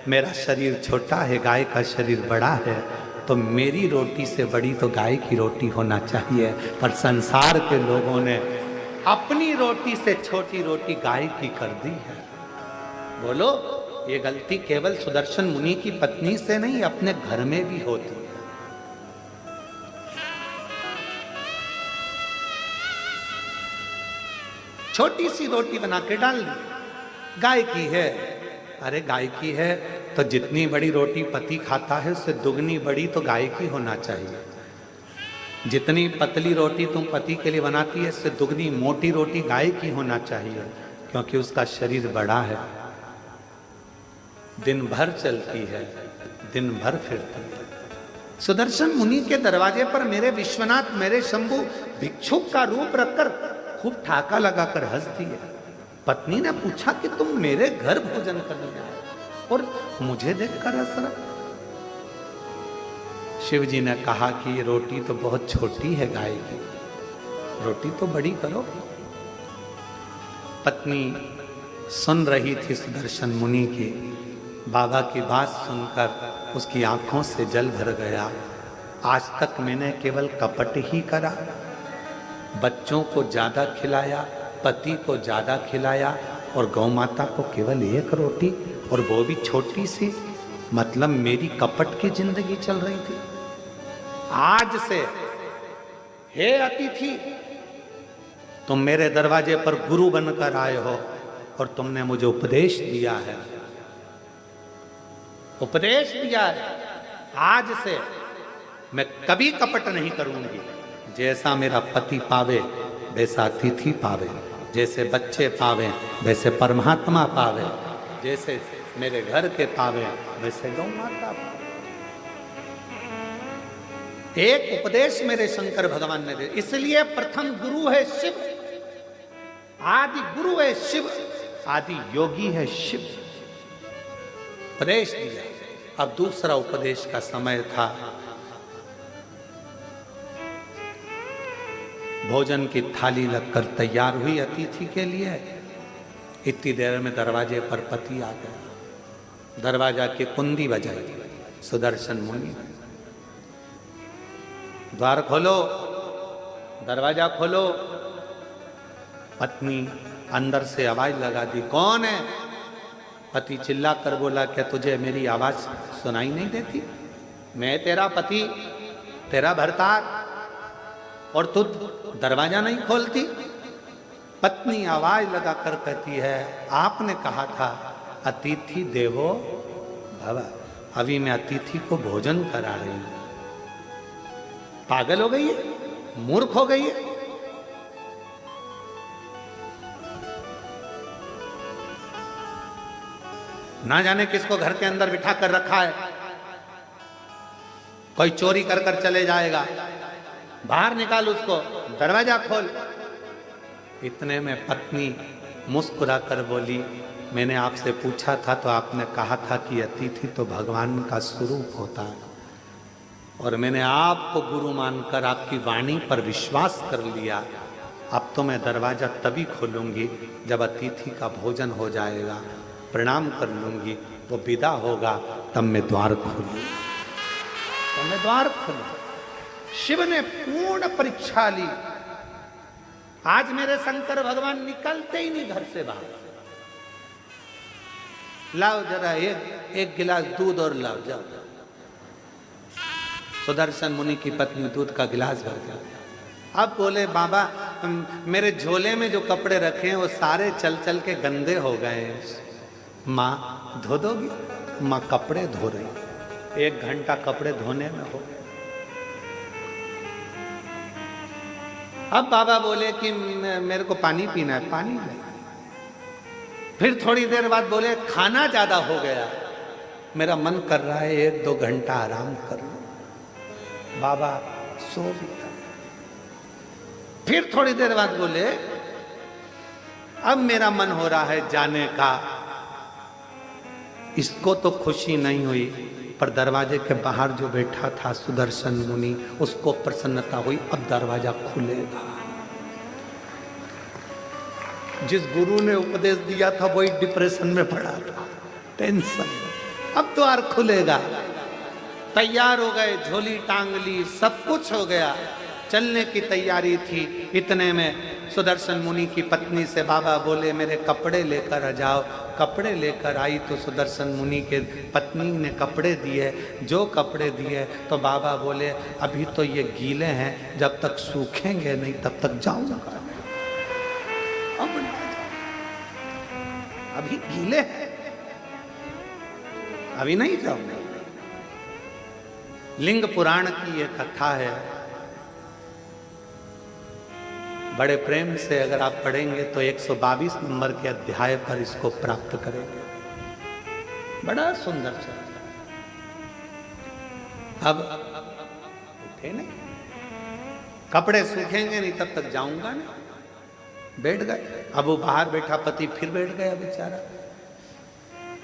मेरा शरीर छोटा है, गाय का शरीर बड़ा है, तो मेरी रोटी से बड़ी तो गाय की रोटी होना चाहिए। पर संसार के लोगों ने अपनी रोटी से छोटी रोटी गाय की कर दी है। बोलो, ये गलती केवल सुदर्शन मुनि की पत्नी से नहीं, अपने घर में भी होती है। छोटी सी रोटी बना के डाल दी, गाय की है। अरे गाय की है तो जितनी बड़ी रोटी पति खाता है उससे दुगनी बड़ी तो गाय की होना चाहिए। जितनी पतली रोटी तुम पति के लिए बनाती है इससे दुगनी मोटी रोटी गाय की होना चाहिए, क्योंकि उसका शरीर बड़ा है, दिन भर चलती है, दिन भर फिरती है। सुदर्शन मुनि के दरवाजे पर मेरे विश्वनाथ, मेरे शंभु भिक्षुक का रूप रखकर खूब ठाका लगाकर हंस दिए। पत्नी ने पूछा कि तुम मेरे घर भोजन करने आए और मुझे देखकर हंस रहा? शिव जी ने कहा कि ये रोटी तो बहुत छोटी है गाय की, रोटी तो बड़ी करो। पत्नी सुन रही थी सुदर्शन मुनि की, बाबा की बात सुनकर उसकी आंखों से जल भर गया। आज तक मैंने केवल कपट ही करा, बच्चों को ज्यादा खिलाया, पति को ज्यादा खिलाया, और गौ माता को केवल 1 रोटी, और वो भी छोटी सी। मतलब मेरी कपट की जिंदगी चल रही थी। आज से हे अतिथि, तुम मेरे दरवाजे पर गुरु बनकर आए हो और तुमने मुझे उपदेश दिया है, उपदेश दिया है। आज से मैं कभी कपट नहीं करूंगी, जैसा मेरा पति पावे वैसा अतिथि पावे, जैसे बच्चे पावे वैसे परमात्मा पावे, जैसे मेरे घर के पावे वैसे गौ माता पावे। एक उपदेश मेरे शंकर भगवान ने दिया, इसलिए प्रथम गुरु है शिव, आदि गुरु है शिव, आदि योगी है शिव। उपदेश दिया। अब दूसरा उपदेश का समय था। भोजन की थाली लगकर तैयार हुई अतिथि के लिए। इतनी देर में दरवाजे पर पति आ गया। दरवाजा की कुंडी बजाई। सुदर्शन मुनि, द्वार खोलो, दरवाजा खोलो। पत्नी अंदर से आवाज लगा दी, कौन है? पति चिल्ला कर बोला, क्या तुझे मेरी आवाज सुनाई नहीं देती? मैं तेरा पति, तेरा भरतार, और तू दरवाजा नहीं खोलती? पत्नी आवाज लगाकर कहती है, आपने कहा था अतिथि देवो भव, अभी मैं अतिथि को भोजन करा रही हूं। पागल हो गई है? मूर्ख हो गई है? ना जाने किसको घर के अंदर बिठा कर रखा है। कोई चोरी कर कर चले जाएगा, बाहर निकाल उसको, दरवाजा खोल। इतने में पत्नी मुस्कुरा कर बोली, मैंने आपसे पूछा था तो आपने कहा था कि अतिथि तो भगवान का स्वरूप होता है, और मैंने आपको गुरु मानकर आपकी वाणी पर विश्वास कर लिया। अब तो मैं दरवाजा तभी खोलूंगी जब अतिथि का भोजन हो जाएगा, प्रणाम कर लूंगी, वो विदा होगा, तब मैं द्वार खोलूंगी। तो मैं द्वार खोलूं। शिव ने पूर्ण परीक्षा ली। आज मेरे शंकर भगवान निकलते ही नहीं घर से बाहर। लाओ जरा एक गिलास दूध और लाओ, जाओ। सुदर्शन मुनि की पत्नी दूध का गिलास भर गया। अब बोले, बाबा मेरे झोले में जो कपड़े रखे हैं वो सारे चल चल के गंदे हो गए हैं, माँ धो दोगी? माँ कपड़े धो रही। 1 घंटा कपड़े धोने में हो गया। अब बाबा बोले कि मेरे को पानी पीना है, पानी ले। फिर थोड़ी देर बाद बोले, खाना ज्यादा हो गया, मेरा मन कर रहा है 1-2 घंटा आराम कर लो। बाबा सो गया। फिर थोड़ी देर बाद बोले, अब मेरा मन हो रहा है जाने का। इसको तो खुशी नहीं हुई, पर दरवाजे के बाहर जो बैठा था सुदर्शन मुनि, उसको प्रसन्नता हुई, अब दरवाजा खुलेगा। जिस गुरु ने उपदेश दिया था वही डिप्रेशन में पड़ा था, टेंशन। अब द्वार खुलेगा। तैयार हो गए, झोली टांग ली, सब कुछ हो गया, चलने की तैयारी थी। इतने में सुदर्शन मुनि की पत्नी से बाबा बोले, मेरे कपड़े लेकर आ जाओ। कपड़े लेकर आई तो सुदर्शन मुनि के पत्नी ने कपड़े दिए। जो कपड़े दिए तो बाबा बोले, अभी तो ये गीले हैं, जब तक सूखेंगे नहीं तब तक जाऊंगा। अब अभी गीले हैं, अभी नहीं जाऊंगा। लिंग पुराण की ये कथा है, बड़े प्रेम से अगर आप पढ़ेंगे तो 122 नंबर के अध्याय पर इसको प्राप्त करेंगे। बड़ा सुंदर सा। अब उठे नहीं, कपड़े सूखेंगे नहीं तब तक जाऊंगा नहीं। बैठ गए। अब वो बाहर बैठा पति फिर बैठ गया बेचारा।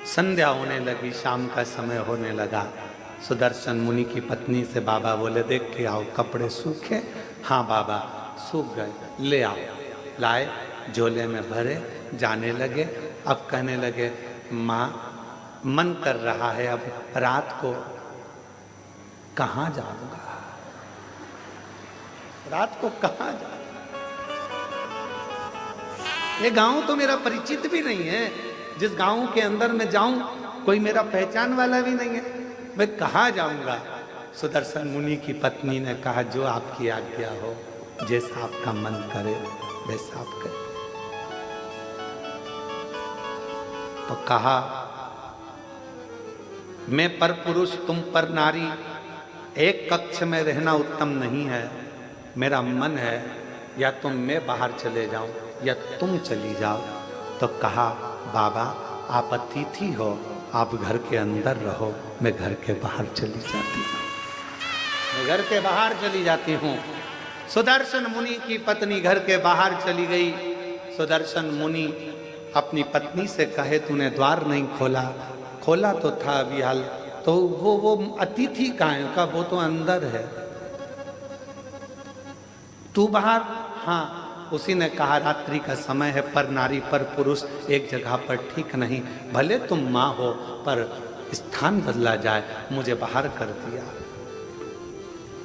संध्या होने लगी, शाम का समय होने लगा। सुदर्शन मुनि की पत्नी से बाबा बोले, देख के आओ कपड़े सूखे? हाँ बाबा सूख गए, ले आओ। लाए, झोले में भरे, जाने लगे। अब कहने लगे, माँ मन कर रहा है अब रात को कहाँ जाऊंगा, रात को कहाँ जाऊंगा। ये गांव तो मेरा परिचित भी नहीं है, जिस गांव के अंदर मैं जाऊं कोई मेरा पहचान वाला भी नहीं है, मैं कहाँ जाऊंगा। सुदर्शन मुनि की पत्नी ने कहा, जो आपकी आज्ञा हो, जैसा आपका मन करे वैसा आप करें। तो कहा, मैं पर पुरुष तुम पर नारी, एक कक्ष में रहना उत्तम नहीं है। मेरा मन है या तो मैं बाहर चले जाऊं या तुम चली जाओ। तो कहा बाबा आप अतिथि हो, आप घर के अंदर रहो, मैं घर के बाहर चली जाती हूँ, मैं घर के बाहर चली जाती हूँ। सुदर्शन मुनि की पत्नी घर के बाहर चली गई। सुदर्शन मुनि अपनी पत्नी से कहे तूने द्वार नहीं खोला, खोला तो था अभी हाल, तो वो अतिथि कहाँ है? का वो तो अंदर है, तू बाहर। हाँ, उसी ने कहा रात्रि का समय है, पर नारी पर पुरुष एक जगह पर ठीक नहीं, भले तुम माँ हो पर स्थान बदला जाए, मुझे बाहर कर दिया,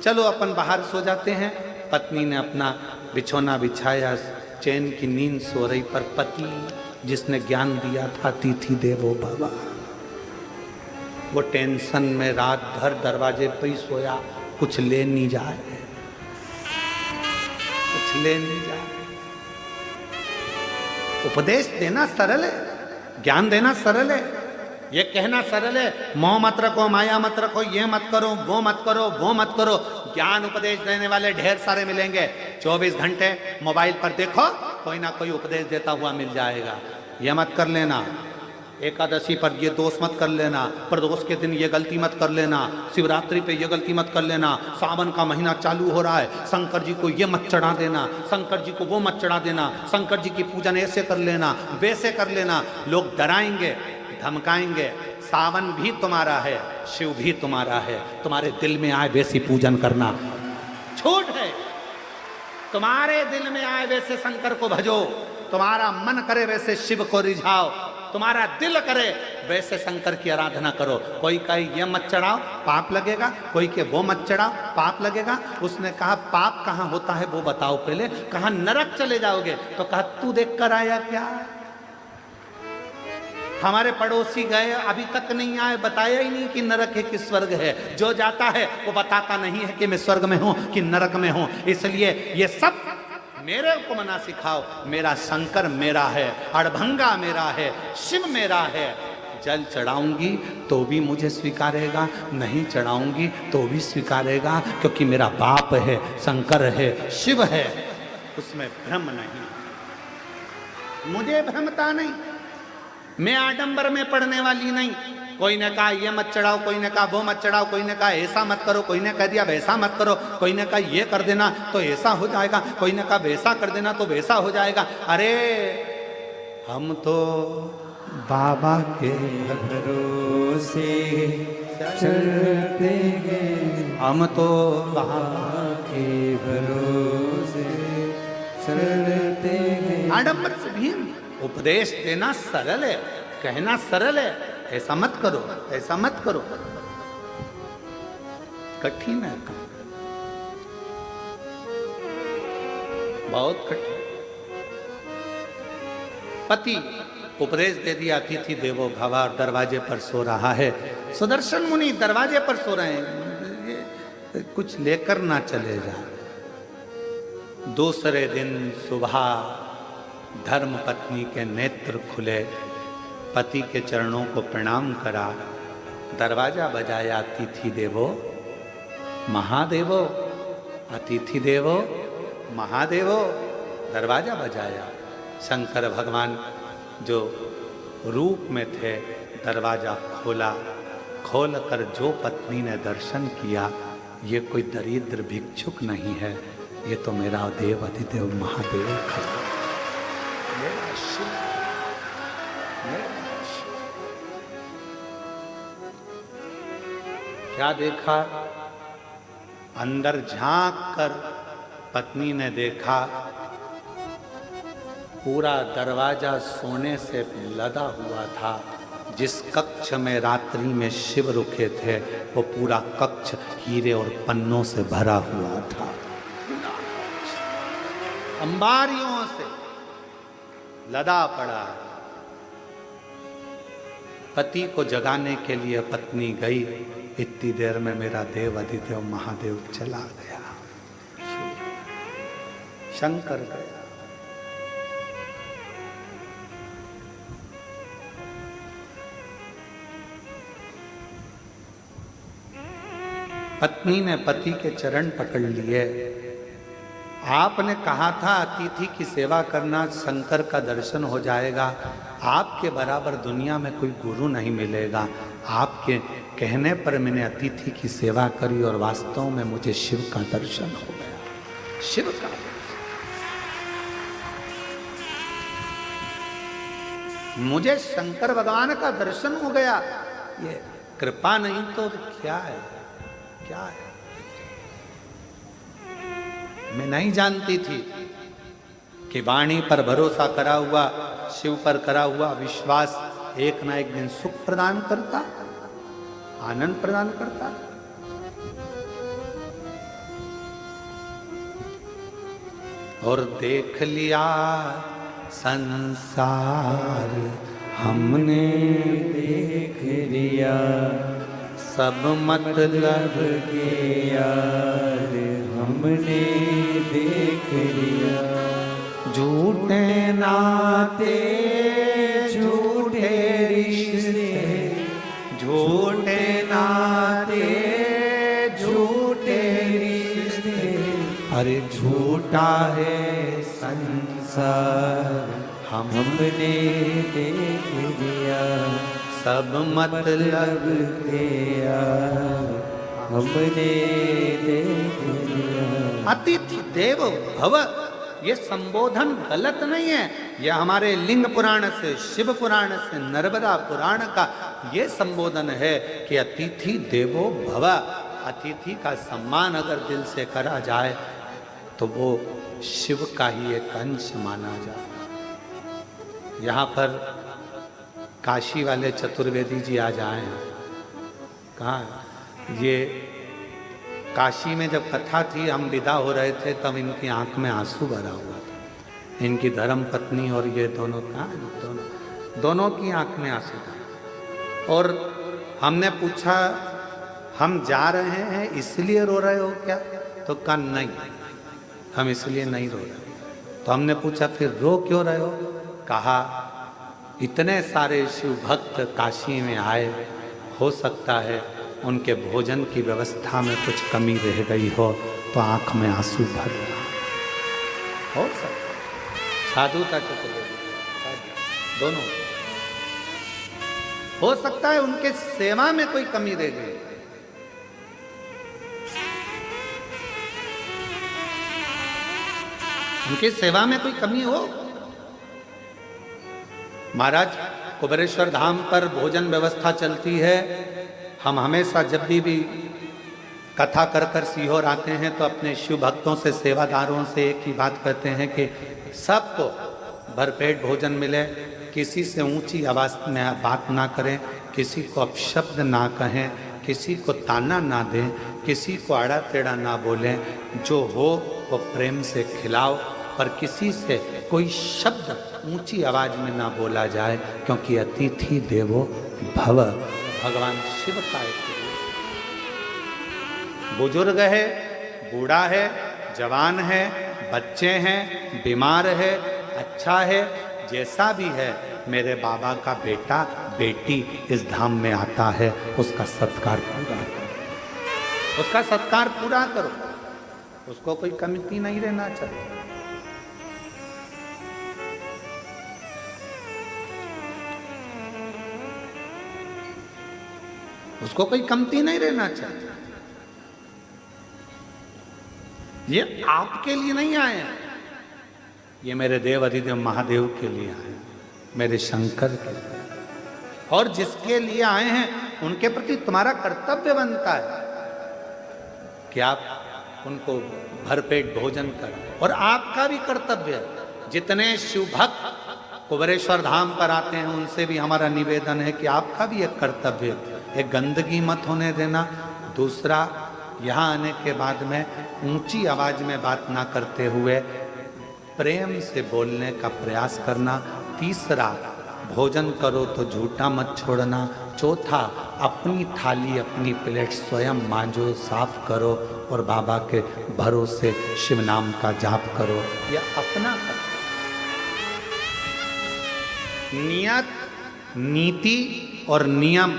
चलो अपन बाहर सो जाते हैं। पत्नी ने अपना बिछौना बिछाया, चैन की नींद सो रही, पर पति जिसने ज्ञान दिया था अतिथि देवो बाबा, वो टेंशन में रात भर दरवाजे पर ही सोया, कुछ ले नहीं जाए, कुछ ले नहीं जाए। उपदेश देना सरल है, ज्ञान देना सरल है, ये कहना सरल है, मोह मत रखो, माया मत रखो, ये मत करो, वो मत करो, वो मत करो। ज्ञान उपदेश देने वाले ढेर सारे मिलेंगे। 24 घंटे मोबाइल पर देखो, कोई ना कोई उपदेश देता हुआ मिल जाएगा। ये मत कर लेना, एकादशी पर ये दोष मत कर लेना, प्रदोष के दिन ये गलती मत कर लेना, शिवरात्रि पे ये गलती मत कर लेना, सावन का महीना चालू हो रहा है, शंकर जी को ये मत चढ़ा देना, शंकर जी को वो मत चढ़ा देना, शंकर जी की पूजन ऐसे कर लेना, वैसे कर लेना। लोग डराएंगे, धमकाएंगे। सावन भी तुम्हारा है, शिव भी तुम्हारा है, तुम्हारे दिल में आए वैसी पूजन करना छूट है। तुम्हारे दिल में आए वैसे शंकर को भजो, तुम्हारा मन करे वैसे शिव को रिझाओ, तुम्हारा दिल करे वैसे शंकर की आराधना करो। कोई कहे ये मत चढ़ाओ पाप लगेगा, कोई के वो मत चढ़ाओ पाप लगेगा। उसने कहा पाप कहाँ होता है वो बताओ पहले। कहा नरक चले जाओगे, तो कहा तू देख कर आया क्या? हमारे पड़ोसी गए अभी तक नहीं आए, बताया ही नहीं कि नरक है कि स्वर्ग है। जो जाता है वो बताता नहीं है कि मैं स्वर्ग में हूं कि नरक में हूं। इसलिए ये सब मेरे को मना सिखाओ। मेरा शंकर मेरा है, अड़भंगा मेरा है, शिव मेरा है। जल चढ़ाऊंगी तो भी मुझे स्वीकारेगा, नहीं चढ़ाऊंगी तो भी स्वीकारेगा, क्योंकि मेरा बाप है, शंकर है, शिव है, उसमें भ्रम नहीं, मुझे भ्रमता नहीं। मैं आडंबर में पड़ने वाली नहीं। कोई ने कहा ये मत चढ़ाओ, कोई ने कहा वो मत चढ़ाओ, कोई ने कहा ऐसा मत करो, कोई ने कह दिया वैसा मत करो, कोई ने कहा ये कर देना तो ऐसा हो जाएगा, कोई ने कहा वैसा कर देना तो वैसा हो जाएगा। अरे हम तो बाबा के भरोसे चलते हैं, हम तो बाबा के भरोसे चलते हैं। आडंबर से भी उपदेश देना सरल है, कहना सरल है, ऐसा मत करो, ऐसा मत करो, कठिन है काम, बहुत कठिन। पति उपदेश दे दिया, अतिथि देवो भव, दरवाजे पर सो रहा है। सुदर्शन मुनि दरवाजे पर सो रहे हैं, कुछ लेकर ना चले जाए। दूसरे दिन सुबह धर्म पत्नी के नेत्र खुले, पति के चरणों को प्रणाम करा, दरवाजा बजाया, अतिथि देवो महादेवो, अतिथि देवो महादेवो, दरवाजा बजाया। शंकर भगवान जो रूप में थे दरवाजा खोला, खोल कर जो पत्नी ने दर्शन किया, ये कोई दरिद्र भिक्षुक नहीं है, ये तो मेरा देव अधिदेव महादेव खड़ा, मेरा शिव, मेरा शिव। क्या देखा? अंदर झांक कर पत्नी ने देखा पूरा दरवाजा सोने से लदा हुआ था। जिस कक्ष में रात्रि में शिव रुके थे वो पूरा कक्ष हीरे और पन्नों से भरा हुआ था, अंबारियों से लदा पड़ा। पति को जगाने के लिए पत्नी गई, इतनी देर में मेरा देव अधिदेव महादेव चला गया, शंकर गया। पत्नी ने पति के चरण पकड़ लिए, आपने कहा था अतिथि की सेवा करना शंकर का दर्शन हो जाएगा, आपके बराबर दुनिया में कोई गुरु नहीं मिलेगा। आपके कहने पर मैंने अतिथि की सेवा करी और वास्तव में मुझे शिव का दर्शन हो गया। शिव का मुझे शंकर भगवान का दर्शन हो गया। ये कृपा नहीं तो क्या है, क्या है? मैं नहीं जानती थी कि वाणी पर भरोसा करा हुआ, शिव पर करा हुआ विश्वास एक ना एक दिन सुख प्रदान करता, आनंद प्रदान करता। और देख लिया संसार हमने, देख लिया सब मतलब के यार हमने देख लिया। झूठे नाते झूठे रिश्ते, झूठे नाते झूठे रिश्ते, अरे झूठा है संसार हमने देख लिया। सब मतलब के यार हमने देख लिया। अतिथि देवो भव, ये संबोधन गलत नहीं है। ये हमारे लिंग पुराण से, शिव पुराण से, नर्मदा पुराण का ये संबोधन है कि अतिथि देवो भव। अतिथि का सम्मान अगर दिल से करा जाए तो वो शिव का ही एक अंश माना जाए। यहाँ पर काशी वाले चतुर्वेदी जी आज आए हैं। कहाँ? ये काशी में जब कथा थी, हम विदा हो रहे थे, तब इनकी आंख में आंसू भरा हुआ था। इनकी धर्म पत्नी और ये दोनों, कहाँ दोनों की आंख में आंसू था। और हमने पूछा, हम जा रहे हैं इसलिए रो रहे हो क्या? तो कहा नहीं, हम इसलिए नहीं रो रहे। तो हमने पूछा फिर रो क्यों रहे हो? कहा इतने सारे शिव भक्त काशी में आए, हो सकता है उनके भोजन की व्यवस्था में कुछ कमी रह गई हो तो आंख में आंसू भर रहा हो सकता। साधु का चतुर्वेदी, दोनों हो सकता है उनके सेवा में कोई कमी रह गई। उनकी सेवा में कोई कमी हो। महाराज कुबेरेश्वर धाम पर भोजन व्यवस्था चलती है। हम हमेशा जब भी कथा कर कर सीहोर आते हैं तो अपने शिव भक्तों से, सेवादारों से एक ही बात कहते हैं कि सबको भरपेट भोजन मिले, किसी से ऊंची आवाज में बात ना करें, किसी को अपशब्द ना कहें, किसी को ताना ना दें, किसी को आड़ा टेढ़ा ना बोलें, जो हो वो प्रेम से खिलाओ, पर किसी से कोई शब्द ऊंची आवाज में ना बोला जाए, क्योंकि अतिथि देवो भव भगवान शिव का एक बुजुर्ग है, बूढ़ा है, जवान है, बच्चे हैं, बीमार है, अच्छा है, जैसा भी है, मेरे बाबा का बेटा बेटी इस धाम में आता है, उसका सत्कार पूरा करो, उसका सत्कार पूरा करो, उसको कोई कमी नहीं रहना चाहिए। उसको कोई कमती नहीं रहना चाहिए। ये आपके लिए नहीं आए हैं, ये मेरे देव अधिदेव महादेव के लिए आए हैं, मेरे शंकर के लिए। और जिसके लिए आए हैं उनके प्रति तुम्हारा कर्तव्य बनता है कि आप उनको भरपेट भोजन करें। और आपका भी कर्तव्य है, जितने शिव भक्त कुबेरेश्वर धाम पर आते हैं उनसे भी हमारा निवेदन है कि आपका भी एक कर्तव्य है, एक गंदगी मत होने देना। दूसरा, यहाँ आने के बाद में ऊंची आवाज में बात ना करते हुए प्रेम से बोलने का प्रयास करना। तीसरा, भोजन करो तो झूठा मत छोड़ना। चौथा, अपनी थाली अपनी प्लेट स्वयं मांजो, साफ करो और बाबा के भरोसे शिव नाम का जाप करो। यह अपना करो। नियत, नीति और नियम,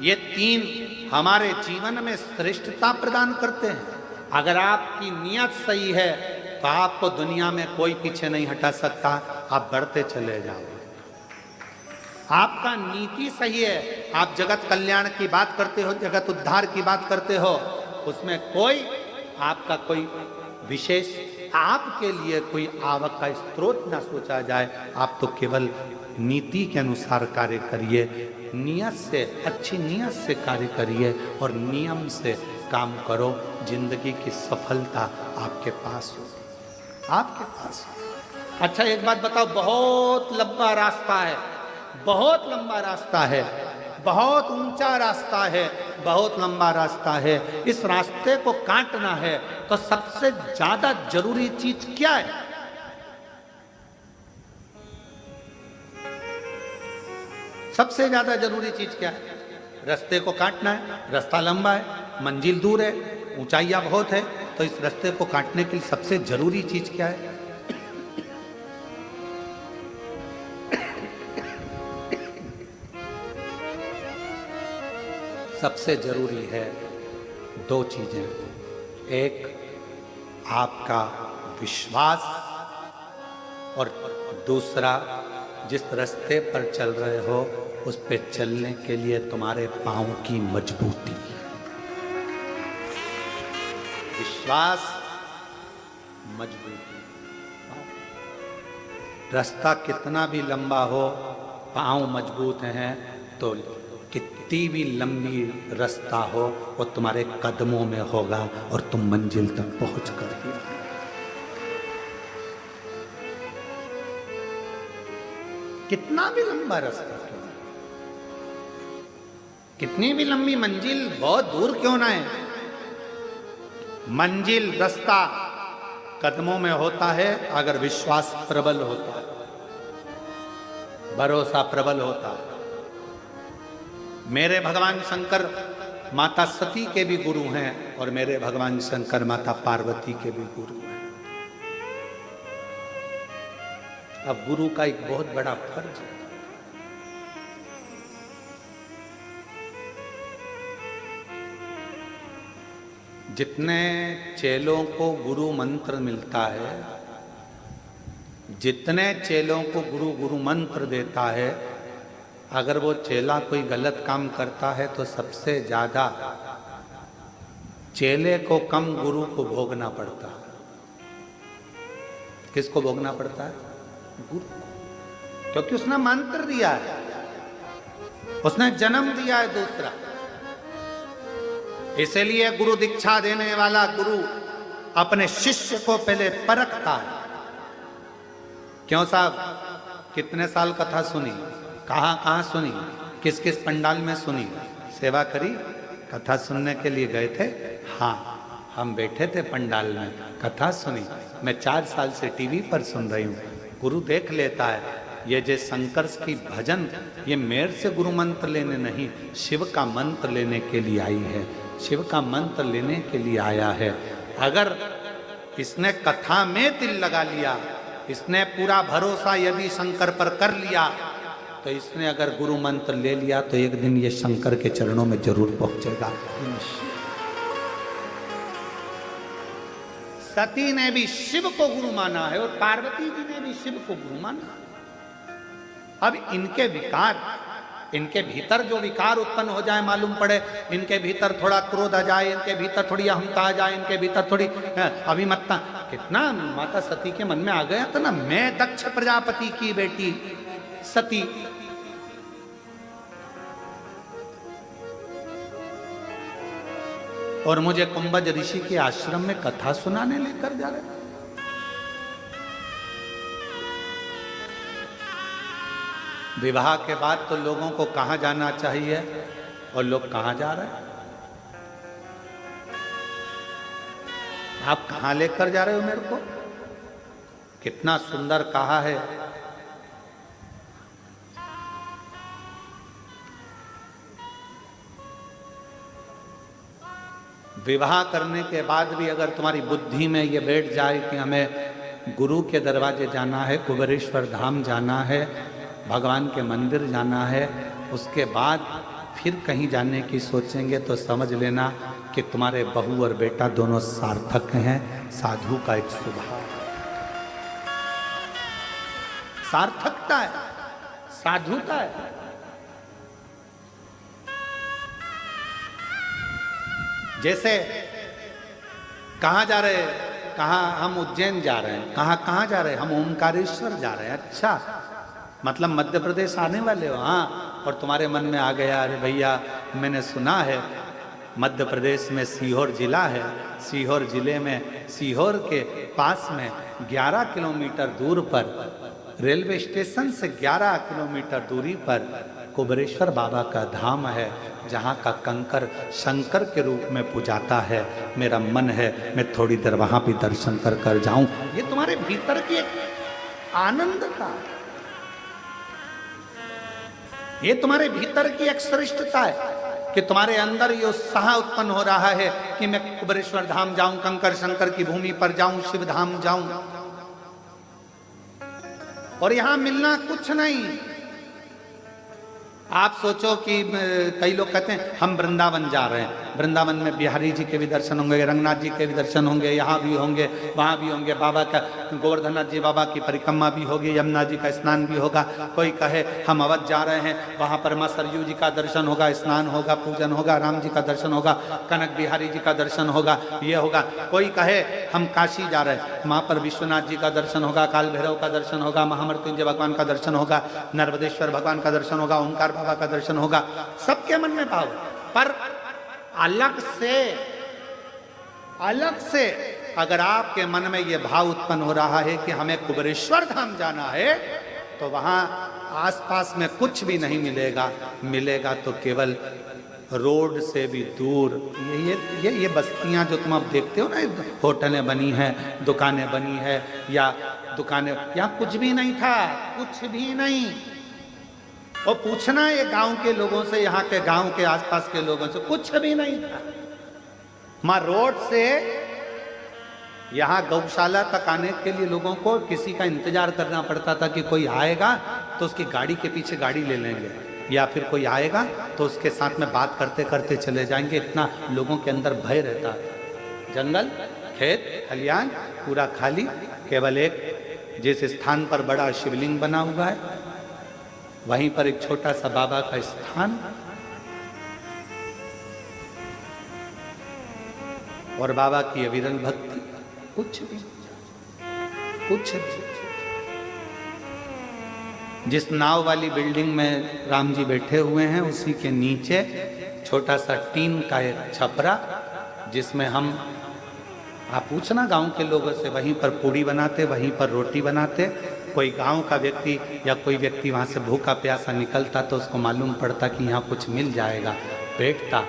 ये तीन हमारे जीवन में श्रेष्ठता प्रदान करते हैं। अगर आपकी नियत सही है तो आपको दुनिया में कोई पीछे नहीं हटा सकता, आप बढ़ते चले जाओ। आपका नीति सही है, आप जगत कल्याण की बात करते हो, जगत उद्धार की बात करते हो, उसमें कोई आपका कोई विशेष आपके लिए कोई आवक का स्रोत ना सोचा जाए। आप तो केवल नीति के अनुसार कार्य करिए, नियत से, अच्छी नियत से कार्य करिए और नियम से काम करो। जिंदगी की सफलता आपके पास हो, आपके पास हो। अच्छा एक बात बताओ, बहुत लंबा रास्ता है, बहुत लंबा रास्ता है, बहुत ऊंचा रास्ता है, बहुत लंबा रास्ता है। इस रास्ते को काटना है तो सबसे ज्यादा जरूरी चीज क्या है? सबसे ज्यादा जरूरी चीज क्या है? रास्ते को काटना है। रास्ता लंबा है, मंजिल दूर है, ऊंचाइयां बहुत है, तो इस रास्ते को काटने के लिए सबसे जरूरी चीज क्या है? सबसे जरूरी है दो चीजें। एक आपका विश्वास और दूसरा जिस रास्ते पर चल रहे हो उस पे चलने के लिए तुम्हारे पांव की मजबूती। विश्वास, मजबूती। रास्ता कितना भी लंबा हो, पांव मजबूत हैं तो कितनी भी लंबी रास्ता हो वो तुम्हारे कदमों में होगा और तुम मंजिल तक पहुंच कर ही आओगे। कितना भी लंबा रास्ता क्यों, कितनी भी लंबी मंजिल बहुत दूर क्यों ना है, मंजिल रास्ता कदमों में होता है अगर विश्वास प्रबल होता है, भरोसा प्रबल होता है। मेरे भगवान शंकर माता सती के भी गुरु हैं और मेरे भगवान शंकर माता पार्वती के भी गुरु हैं। अब गुरु का एक बहुत बड़ा फर्ज है। जितने चेलों को गुरु मंत्र मिलता है, जितने चेलों को गुरु गुरु मंत्र देता है, अगर वो चेला कोई गलत काम करता है तो सबसे ज्यादा चेले को कम गुरु को भोगना पड़ता है। किसको भोगना पड़ता है? गुरु को, क्योंकि उसने मंत्र दिया है, उसने जन्म दिया है दूसरा। इसलिए गुरु दीक्षा देने वाला गुरु अपने शिष्य को पहले परखता है। क्यों साहब, कितने साल कथा सुनी, कहाँ कहाँ सुनी, किस किस पंडाल में सुनी, सेवा करी, कथा सुनने के लिए गए थे? हाँ, हम बैठे थे पंडाल में, कथा सुनी। मैं 4 साल से टीवी पर सुन रही हूँ। गुरु देख लेता है ये जो शंकर्स की भजन, ये मेरे से गुरु मंत्र लेने नहीं, शिव का मंत्र लेने के लिए आई है, शिव का मंत्र लेने के लिए आया है। अगर इसने कथा में दिल लगा लिया, इसने पूरा भरोसा यदि शंकर पर कर लिया, तो इसने अगर गुरु मंत्र ले लिया तो एक दिन ये शंकर के चरणों में जरूर पहुंचेगा। सती ने भी शिव को गुरु माना है और पार्वती जी ने भी शिव को गुरु माना। अब इनके विकार, इनके भीतर जो विकार उत्पन्न हो जाए, मालूम पड़े इनके भीतर थोड़ा क्रोध आ जाए, इनके भीतर थोड़ी अहंता आ जाए, इनके भीतर थोड़ी अभिमत्ता, कितना माता सती के मन में आ गया था ना, मैं दक्ष प्रजापति की बेटी सती, और मुझे कुंभज ऋषि के आश्रम में कथा सुनाने लेकर जा रहे। विवाह के बाद तो लोगों को कहां जाना चाहिए और लोग कहां जा रहे हैं? आप कहां लेकर जा रहे हो मेरे को? कितना सुंदर कहा है, विवाह करने के बाद भी अगर तुम्हारी बुद्धि में ये बैठ जाए कि हमें गुरु के दरवाजे जाना है, कुबेरेश्वर धाम जाना है, भगवान के मंदिर जाना है, उसके बाद फिर कहीं जाने की सोचेंगे, तो समझ लेना कि तुम्हारे बहू और बेटा दोनों सार्थक हैं। साधु का एक स्वभाव। सार्थकता है, साधुता है। जैसे कहाँ जा रहे हैं, कहाँ हम उज्जैन जा रहे हैं, कहाँ जा रहे हैं, हम ओमकारेश्वर जा रहे हैं। अच्छा, मतलब मध्य प्रदेश आने वाले हो? हाँ। और तुम्हारे मन में आ गया, अरे भैया मैंने सुना है मध्य प्रदेश में सीहोर जिला है, सीहोर जिले में सीहोर के पास में 11 किलोमीटर दूर पर रेलवे स्टेशन से 11 किलोमीटर दूरी पर कुबेरेश्वर बाबा का धाम है, जहाँ का कंकर शंकर के रूप में पूजाता है। मेरा मन है मैं थोड़ी देर वहाँ भी दर्शन कर कर जाऊं। ये तुम्हारे भीतर की एक आनंद था, ये तुम्हारे भीतर की एक श्रेष्ठता है कि तुम्हारे अंदर ये उत्साह उत्पन्न हो रहा है कि मैं कुबेरेश्वर धाम जाऊं, कंकर शंकर की भूमि पर जाऊं, शिव धाम जाऊं। और यहां मिलना कुछ नहीं। आप सोचो कि कई लोग कहते हैं हम वृंदावन जा रहे हैं, वृंदावन में बिहारी जी के भी दर्शन होंगे, रंगनाथ जी के भी दर्शन होंगे, यहाँ भी होंगे, वहाँ भी होंगे, बाबा का गोवर्धननाथ जी बाबा की परिक्रमा भी होगी, यमुना जी का स्नान भी होगा। कोई कहे हम अवध जा रहे हैं, वहाँ पर माँ सरयू जी का दर्शन होगा, स्नान होगा, पूजन होगा, राम जी का दर्शन होगा, कनक बिहारी जी का दर्शन होगा, ये होगा। कोई कहे हम काशी जा रहे हैं, वहाँ पर विश्वनाथ जी का दर्शन होगा, काल भैरव का दर्शन होगा, महामृत्युंजय भगवान का दर्शन होगा, नर्मदेश्वर भगवान का दर्शन होगा, ओंकार बाबा का दर्शन होगा। सबके मन में भाव, पर अलग से अगर आपके मन में यह भाव उत्पन्न हो रहा है कि हमें कुबेरेश्वर धाम जाना है, तो वहां आसपास में कुछ भी नहीं मिलेगा, मिलेगा तो केवल रोड से भी दूर ये बस्तियां जो तुम अब देखते हो ना, होटलें बनी हैं, दुकानें बनी है, या दुकानें, यहाँ कुछ भी नहीं था, कुछ भी नहीं। और पूछना ये गांव के लोगों से, यहाँ के गांव के आसपास के लोगों से, कुछ भी नहीं था। मां रोड से यहाँ गौशाला तक आने के लिए लोगों को किसी का इंतजार करना पड़ता था कि कोई आएगा तो उसकी गाड़ी के पीछे गाड़ी ले लेंगे, या फिर कोई आएगा तो उसके साथ में बात करते करते चले जाएंगे। इतना लोगों के अंदर भय रहता था। जंगल, खेत, खलियान पूरा खाली, केवल एक जिस स्थान पर बड़ा शिवलिंग बना हुआ है वहीं पर एक छोटा सा बाबा का स्थान, और बाबा की अविरल भक्ति, कुछ भी। जिस नाव वाली बिल्डिंग में राम जी बैठे हुए हैं उसी के नीचे छोटा सा टीन का एक छपरा, जिसमें हम, आप पूछना गांव के लोगों से, वहीं पर पूड़ी बनाते, वहीं पर रोटी बनाते। कोई गांव का व्यक्ति या कोई व्यक्ति वहां से भूखा प्यासा निकलता तो उसको मालूम पड़ता कि यहाँ कुछ मिल जाएगा, बैठता,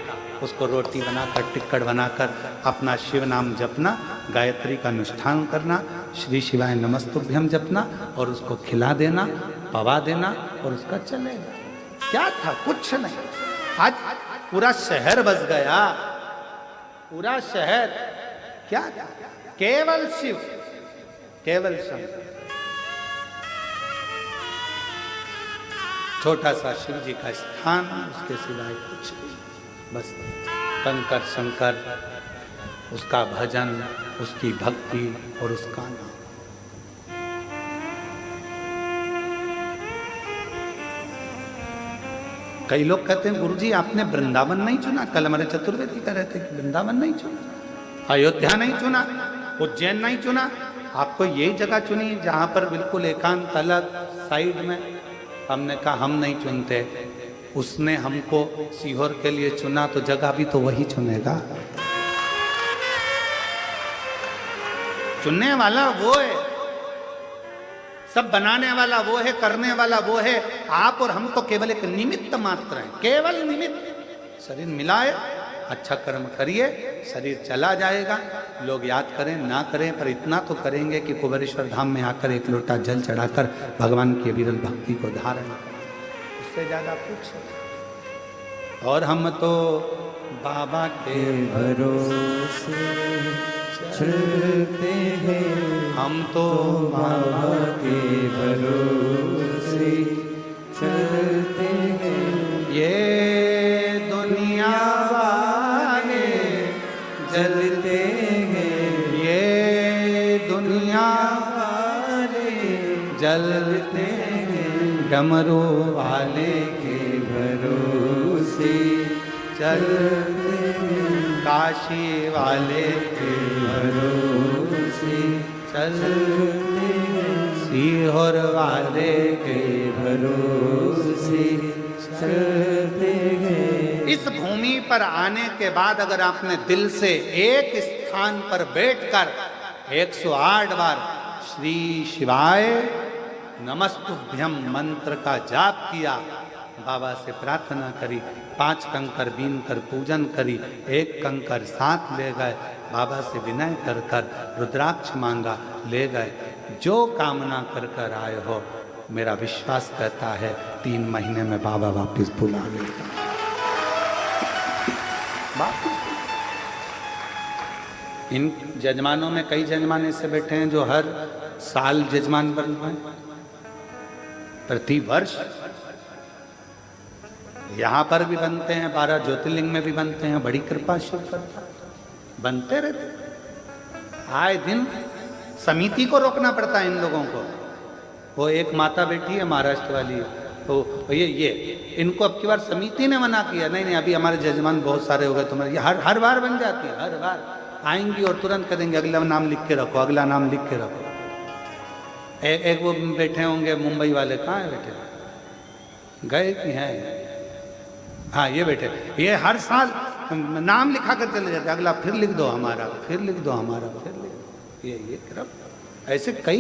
उसको रोटी बनाकर, टिक्कड़ बनाकर अपना शिव नाम जपना, गायत्री का अनुष्ठान करना, श्री शिवाय नमस्तुभ्यम जपना, और उसको खिला देना, पवा देना, और उसका चलेगा। क्या था? कुछ नहीं। आज पूरा शहर बस गया, पूरा शहर। क्या था? केवल शिव, केवल शंकर। छोटा सा शिव जी का स्थान, उसके सिवाय कुछ नहीं, बस कंकर शंकर, उसका भजन, उसकी भक्ति और उसका नाम। कई लोग कहते हैं गुरुजी आपने वृंदावन नहीं चुना, कल हमारे चतुर्वेदी कह रहे थे कि वृंदावन नहीं चुना, अयोध्या नहीं चुना, उज्जैन नहीं चुना, आपको यही जगह चुनी जहां पर बिल्कुल एकांत अलग साइड में। हमने कहा हम नहीं चुनते, उसने हमको सीहोर के लिए चुना तो जगह भी तो वही चुनेगा। चुनने वाला वो है, सब बनाने वाला वो है, करने वाला वो है। आप और हम तो केवल एक निमित्त मात्र हैं, केवल निमित्त। शरीर मिलाए, अच्छा कर्म करिए, शरीर चला जाएगा। लोग याद करें ना करें, पर इतना तो करेंगे कि कुबेरेश्वर धाम में आकर एक लोटा जल चढ़ाकर भगवान की विरल भक्ति को धारण करें, उससे ज्यादा कुछ। और हम तो बाबा के भरोसे चलते हैं, हम तो बाबा के भरोसे चलते हैं। ये दुनिया वाले जलते हैं, ये दुनिया वाले जलते डमरू वाले के भरोसे चलते हैं, काशी वाले के भरोसे चलते हैं, सीहोर वाले के भरोसे चलते हैं। इस भूमि पर आने के बाद अगर आपने दिल से एक स्थान पर बैठकर 108 बार श्री शिवाय नमस्तुभ्यम मंत्र का जाप किया, बाबा से प्रार्थना करी, 5 कंकर बीन कर पूजन करी, 1 कंकर साथ ले गए, बाबा से विनय कर कर रुद्राक्ष मांगा, ले गए, जो कामना कर कर आए हो, मेरा विश्वास कहता है 3 महीने में बाबा वापस बुला लेगा। इन जजमानों में कई जजमान ऐसे बैठे हैं जो हर साल जजमान बन रहे हैं, प्रति वर्ष यहाँ पर भी बनते हैं, 12 ज्योतिर्लिंग में भी बनते हैं, बड़ी कृपा शिव करता, बनते रहते। आए दिन समिति को रोकना पड़ता है इन लोगों को। वो एक माता बैठी है महाराष्ट्र वाली, तो ये इनको अब की बार समिति ने मना किया, नहीं अभी हमारे जजमान बहुत सारे हो गए तुम्हारे, ये हर बार बन जाती है, हर बार आएंगी और तुरंत करेंगे अगला नाम लिख के रखो, अगला नाम लिख के रखो। एक वो बैठे होंगे मुंबई वाले, कहाँ है बैठे, गए कि हैं? हाँ ये बैठे, ये हर साल नाम लिखा कर चले जाते, अगला फिर लिख दो हमारा, फिर लिख दो हमारा, फिर लिख दो, ये तरफ ऐसे कई,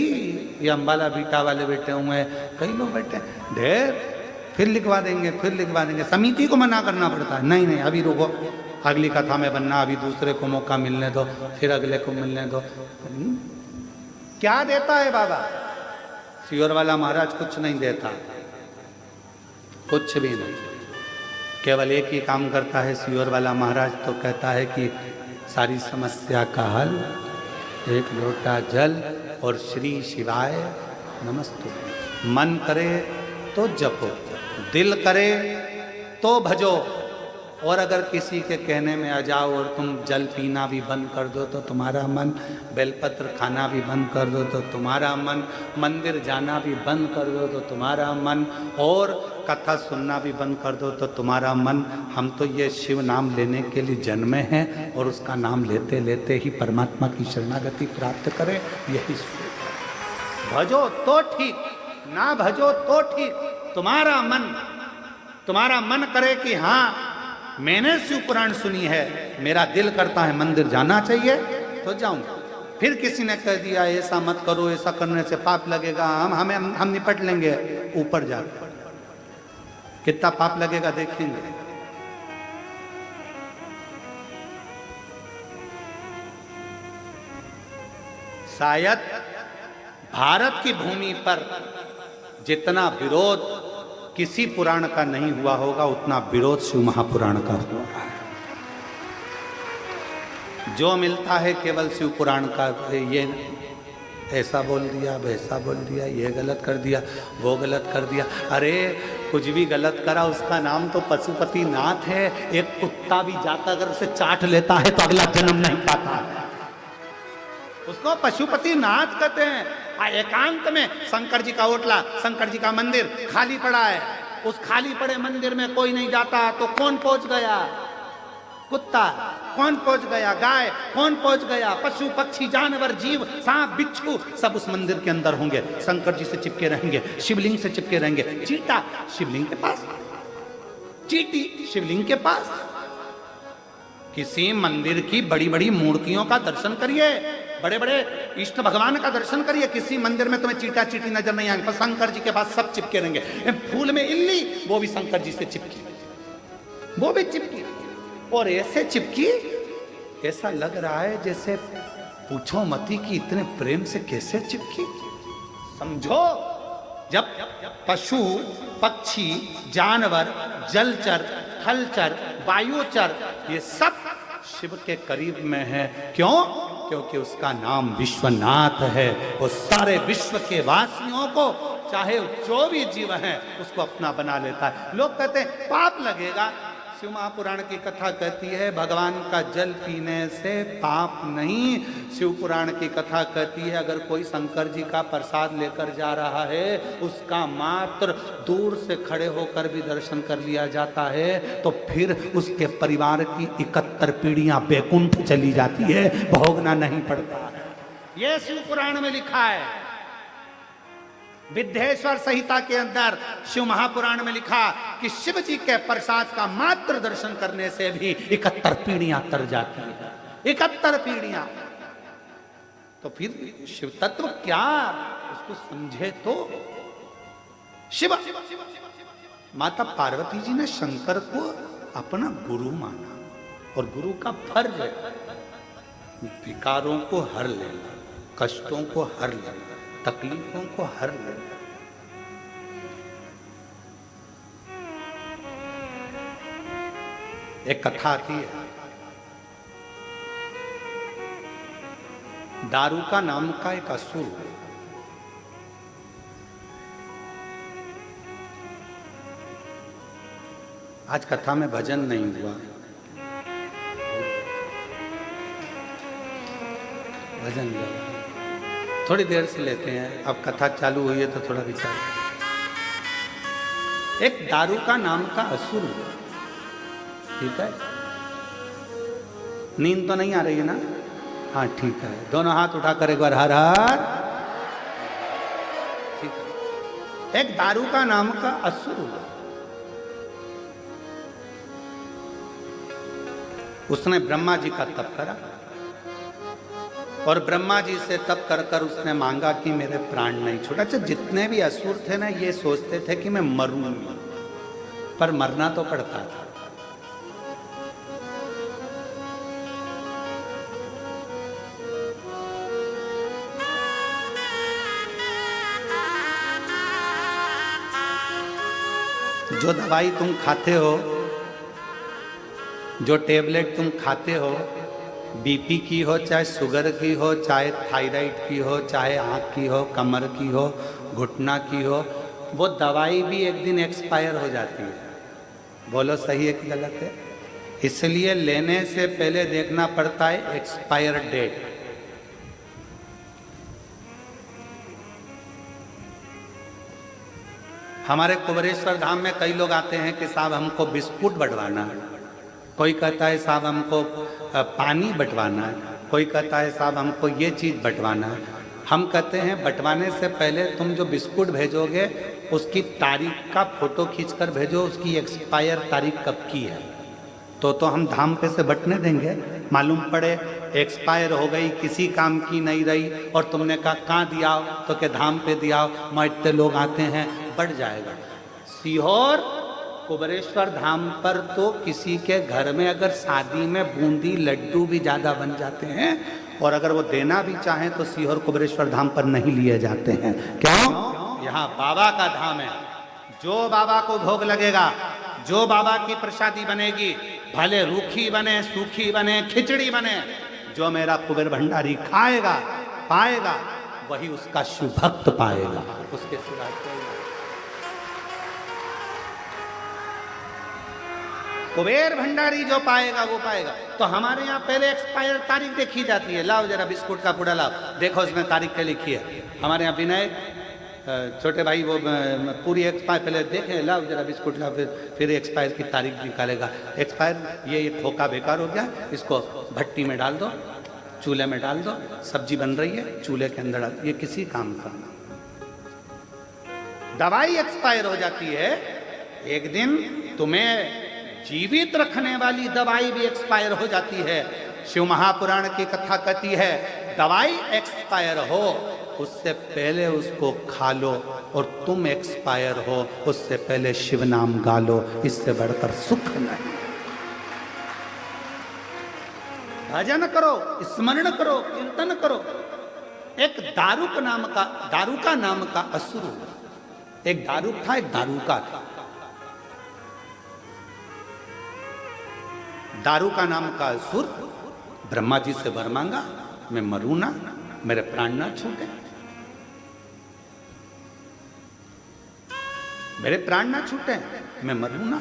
ये अम्बाला बीटा वाले बैठे हुए हैं, कई लोग बैठे हैं, ढेर, फिर लिखवा देंगे, फिर लिखवा देंगे। समिति को मना करना पड़ता है, नहीं अभी रुको, अगली कथा में बनना, अभी दूसरे को मौका मिलने दो, फिर अगले को मिलने दो। क्या देता है बाबा? सियोर वाला महाराज कुछ नहीं देता, कुछ भी नहीं, केवल एक ही काम करता है सियोर वाला महाराज, तो कहता है कि सारी समस्या का हल 1 लोटा जल और श्री शिवाय नमस्तु। मन करे तो जपो, दिल करे तो भजो, और अगर किसी के कहने में आ जाओ और तुम जल पीना भी बंद कर दो तो तुम्हारा मन, बेलपत्र खाना भी बंद कर दो तो तुम्हारा मन, मंदिर जाना भी बंद कर दो तो तुम्हारा मन, और कथा सुनना भी बंद कर दो तो तुम्हारा मन, हम तो ये शिव नाम लेने के लिए जन्मे हैं और उसका नाम लेते लेते ही परमात्मा की शरणागति प्राप्त करें, यही भजो तो ठीक, ना भजो तो ठीक। तुम्हारा मन करे कि हाँ मैंने शिव पुराण सुनी है, मेरा दिल करता है मंदिर जाना चाहिए, तो जाऊंगा। फिर किसी ने कह दिया ऐसा मत करो, ऐसा करने से पाप लगेगा, हम निपट लेंगे, ऊपर जाकर कितना पाप लगेगा देखेंगे। शायद भारत की भूमि पर जितना विरोध किसी पुराण का नहीं हुआ होगा, उतना विरोध शिव महापुराण का हुआ है। जो मिलता है केवल शिव पुराण का, ये ऐसा बोल दिया, वैसा बोल दिया, ये गलत कर दिया, वो गलत कर दिया। अरे कुछ भी गलत करा, उसका नाम तो पशुपति नाथ है। एक कुत्ता भी जाता अगर उसे चाट लेता है तो अगला जन्म नहीं पाता, उसको पशुपति नाथ कहते हैं। एकांत में शंकर जी का ओटला, शंकर जी का मंदिर खाली पड़ा है, उस खाली पड़े मंदिर में कोई नहीं जाता, तो कौन पहुंच गया? कुत्ता। कौन पहुंच गया? गाय। कौन पहुंच गया? पशु पक्षी जानवर जीव सांप बिच्छू सब उस मंदिर के अंदर होंगे, शंकर जी से चिपके रहेंगे, शिवलिंग से चिपके रहेंगे। चीटा शिवलिंग के पास, चीटी शिवलिंग के पास। किसी मंदिर की बड़ी बड़ी मूर्तियों का दर्शन करिए, बड़े बड़े इष्ट भगवान का दर्शन करिए, किसी मंदिर में तुम्हें चीटा चीटी नजर नहीं आएंगे, पर शंकर जी के पास सब चिपके रहेंगे। फूल में इल्ली, वो भी शंकर जी से चिपकी, वो भी चिपकी, और ऐसे चिपकी ऐसा लग रहा है जैसे पूछो मती कि इतने प्रेम से कैसे चिपकी। समझो, जब पशु पक्षी जानवर जलचर थलचर वायुचर ये सब शिव के करीब में है, क्यों? क्योंकि उसका नाम विश्वनाथ है। वो सारे विश्व के वासियों को, चाहे जो भी जीव है, उसको अपना बना लेता है। लोग कहते हैं पाप लगेगा, शिव महापुराण की कथा कहती है भगवान का जल पीने से पाप नहीं। शिव पुराण की कथा कहती है अगर कोई शंकर जी का प्रसाद लेकर जा रहा है उसका मात्र दूर से खड़े होकर भी दर्शन कर लिया जाता है तो फिर उसके परिवार की 71 पीढ़ियां बैकुंठ चली जाती है, भोगना नहीं पड़ता है। यह शिव पुराण में लिखा है। विद्येश्वर संहिता के अंदर शिव महापुराण में लिखा कि शिव जी के प्रसाद का मात्र दर्शन करने से भी 71 पीढ़ियां तर जाती है, 71 पीढ़ियां। तो फिर शिव तत्व क्या, उसको समझे तो। शिव माता पार्वती जी ने शंकर को अपना गुरु माना और गुरु का फर्ज है विकारों को हर लेना, कष्टों को हर लेना, तकलीफों को हर लेना। एक कथा आती है, दारूका नाम का एक असुर, आज कथा में भजन नहीं हुआ, भजन हुआ थोड़ी देर से लेते हैं, अब कथा चालू हुई है तो थोड़ा विचार। एक दारूका नाम का असुर, ठीक है, नींद तो नहीं आ रही है ना? हाँ ठीक है, दोनों हाथ उठाकर एक बार हर हर, ठीक है। एक दारूका नाम का असुर, उसने ब्रह्मा जी का तप करा और ब्रह्मा जी से तप कर कर उसने मांगा कि मेरे प्राण नहीं छोड़ा। अच्छा, जितने भी असुर थे ना ये सोचते थे कि मैं मरूंगा, पर मरना तो पड़ता था। जो दवाई तुम खाते हो, जो टेबलेट तुम खाते हो, बीपी की हो, चाहे शुगर की हो, चाहे थायराइड की हो, चाहे आँख की हो, कमर की हो, घुटना की हो, वो दवाई भी एक दिन एक्सपायर हो जाती है। बोलो सही है कि गलत है? इसलिए लेने से पहले देखना पड़ता है एक्सपायर डेट। हमारे कुबेरेश्वर धाम में कई लोग आते हैं कि साहब हमको बिस्कुट बंटवाना है, कोई कहता है साहब हमको पानी बंटवाना है, कोई कहता है साहब हमको ये चीज़ बंटवाना है। हम कहते हैं बंटवाने से पहले तुम जो बिस्कुट भेजोगे उसकी तारीख का फोटो खींचकर भेजो, उसकी एक्सपायर तारीख कब की है, तो हम धाम पे से बंटने देंगे। मालूम पड़े एक्सपायर हो गई, किसी काम की नहीं रही और तुमने कहा कहाँ दियाओ, तो के धाम पे दियाओ, मैं इतने लोग आते हैं, बढ़ जाएगा। सीहोर कुबेरेश्वर धाम पर तो किसी के घर में अगर शादी में बूंदी लड्डू भी ज़्यादा बन जाते हैं और अगर वो देना भी चाहें तो सीहोर कुबेरेश्वर धाम पर नहीं लिए जाते हैं। क्यों? यहाँ बाबा का धाम है। जो बाबा को भोग लगेगा, जो बाबा की प्रसादी बनेगी, भले रूखी बने, सूखी बने, खिचड़ी बने, जो मेरा कुबेर भंडारी खाएगा पाएगा वही उसका शिव भक्त पाएगा, उसके सिवा कोई नहीं। कुबेर भंडारी जो पाएगा वो पाएगा। तो हमारे यहाँ पहले एक्सपायर तारीख देखी जाती है। लाओ जरा बिस्कुट का पूरा लाओ, देखो इसमें तारीख क्या लिखी है। हमारे यहाँ विनय छोटे भाई वो पूरी एक्सपायर पहले देखें, लाओ जरा बिस्कुट का, फिर एक्सपायर की तारीख निकालेगा। एक्सपायर ये खोखा बेकार हो गया, इसको भट्टी में डाल दो, चूल्हे में डाल दो, सब्जी बन रही है चूल्हे के अंदर डाल, ये किसी काम का ना। दवाई एक्सपायर हो जाती है, एक दिन तुम्हें जीवित रखने वाली दवाई भी एक्सपायर हो जाती है। शिव महापुराण की कथा कहती है दवाई एक्सपायर हो उससे पहले उसको खा लो और तुम एक्सपायर हो उससे पहले शिव नाम गा लो, इससे बढ़कर सुख नहीं। भजन करो, स्मरण करो, कीर्तन करो। एक दारूका नाम का असुर, एक दारूक था, एक दारूका था। दारूका नाम का असुर ब्रह्मा जी से वर मांगा, मैं मरूं ना, मेरे प्राण ना छूटे, मेरे प्राण ना छूटे, मैं मरूं ना।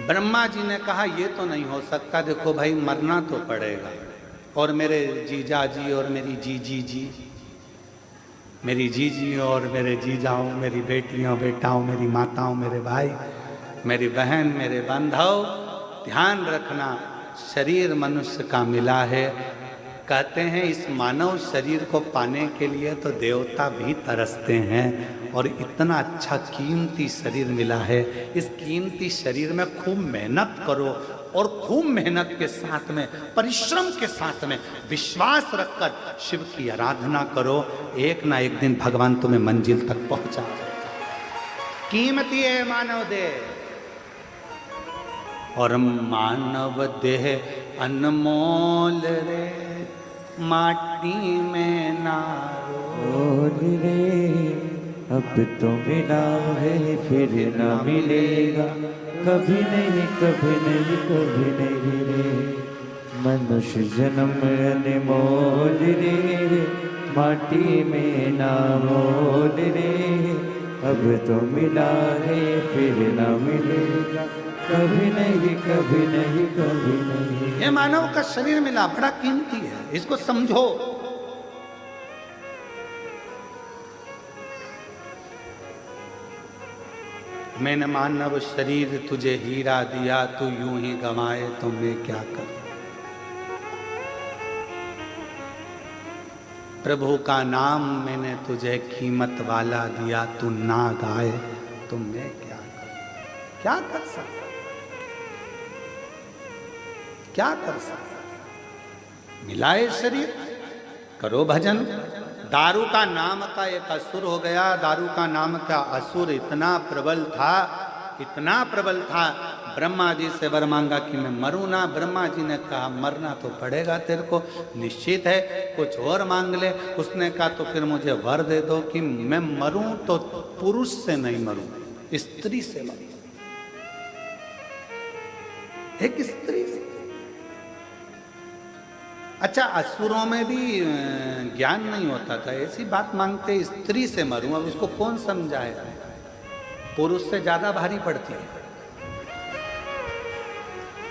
ब्रह्मा जी ने कहा ये तो नहीं हो सकता, देखो भाई मरना तो पड़ेगा, और मेरे जीजा जी और मेरी जीजी जी, मेरी जीजी और मेरे जीजाओं, मेरी बेटियों बेटाओं, मेरी माताओं, मेरे भाई, मेरी बहन, मेरे बांधव, ध्यान रखना शरीर मनुष्य का मिला है। कहते हैं इस मानव शरीर को पाने के लिए तो देवता भी तरसते हैं, और इतना अच्छा कीमती शरीर मिला है। इस कीमती शरीर में खूब मेहनत करो, और खूब मेहनत के साथ में, परिश्रम के साथ में, विश्वास रखकर शिव की आराधना करो। एक ना एक दिन भगवान तुम्हें मंजिल तक पहुंचा देगा। कीमती है मानव देह, और मानव देह अनमोल रे, माटी में ना रोल रे, अब तो मिला है फिर न मिलेगा, कभी नहीं कभी नहीं कभी नहीं रे। मनुष्य जन्म अनमोल रे, माटी में ना मोल रे, अब तो मिला है फिर न मिलेगा, कभी नहीं कभी नहीं कभी नहीं। ये मानव का शरीर मिला, बड़ा कीमती है, इसको समझो। मैंने मानव शरीर तुझे हीरा दिया, तू यूं ही गंवाए तो मैं क्या करूं। प्रभु का नाम मैंने तुझे कीमत वाला दिया, तू ना गाए तो मैं क्या करूं। क्या कर सकता, क्या कर सकता। मिलाए शरीर, करो भजन। दारू का नाम का एक असुर हो गया। दारू का नाम का असुर इतना प्रबल था, इतना प्रबल था, ब्रह्मा जी से वर मांगा कि मैं मरूं ना। ब्रह्मा जी ने कहा मरना तो पड़ेगा तेरे को, निश्चित है, कुछ और मांग ले। उसने कहा तो फिर मुझे वर दे दो कि मैं मरूं तो पुरुष से नहीं मरूं, स्त्री से मरूं, एक स्त्री से। अच्छा, असुरों में भी ज्ञान नहीं होता था, ऐसी बात मांगते स्त्री से मरूं। अब उसको कौन समझाए, पुरुष से ज्यादा भारी पड़ती है,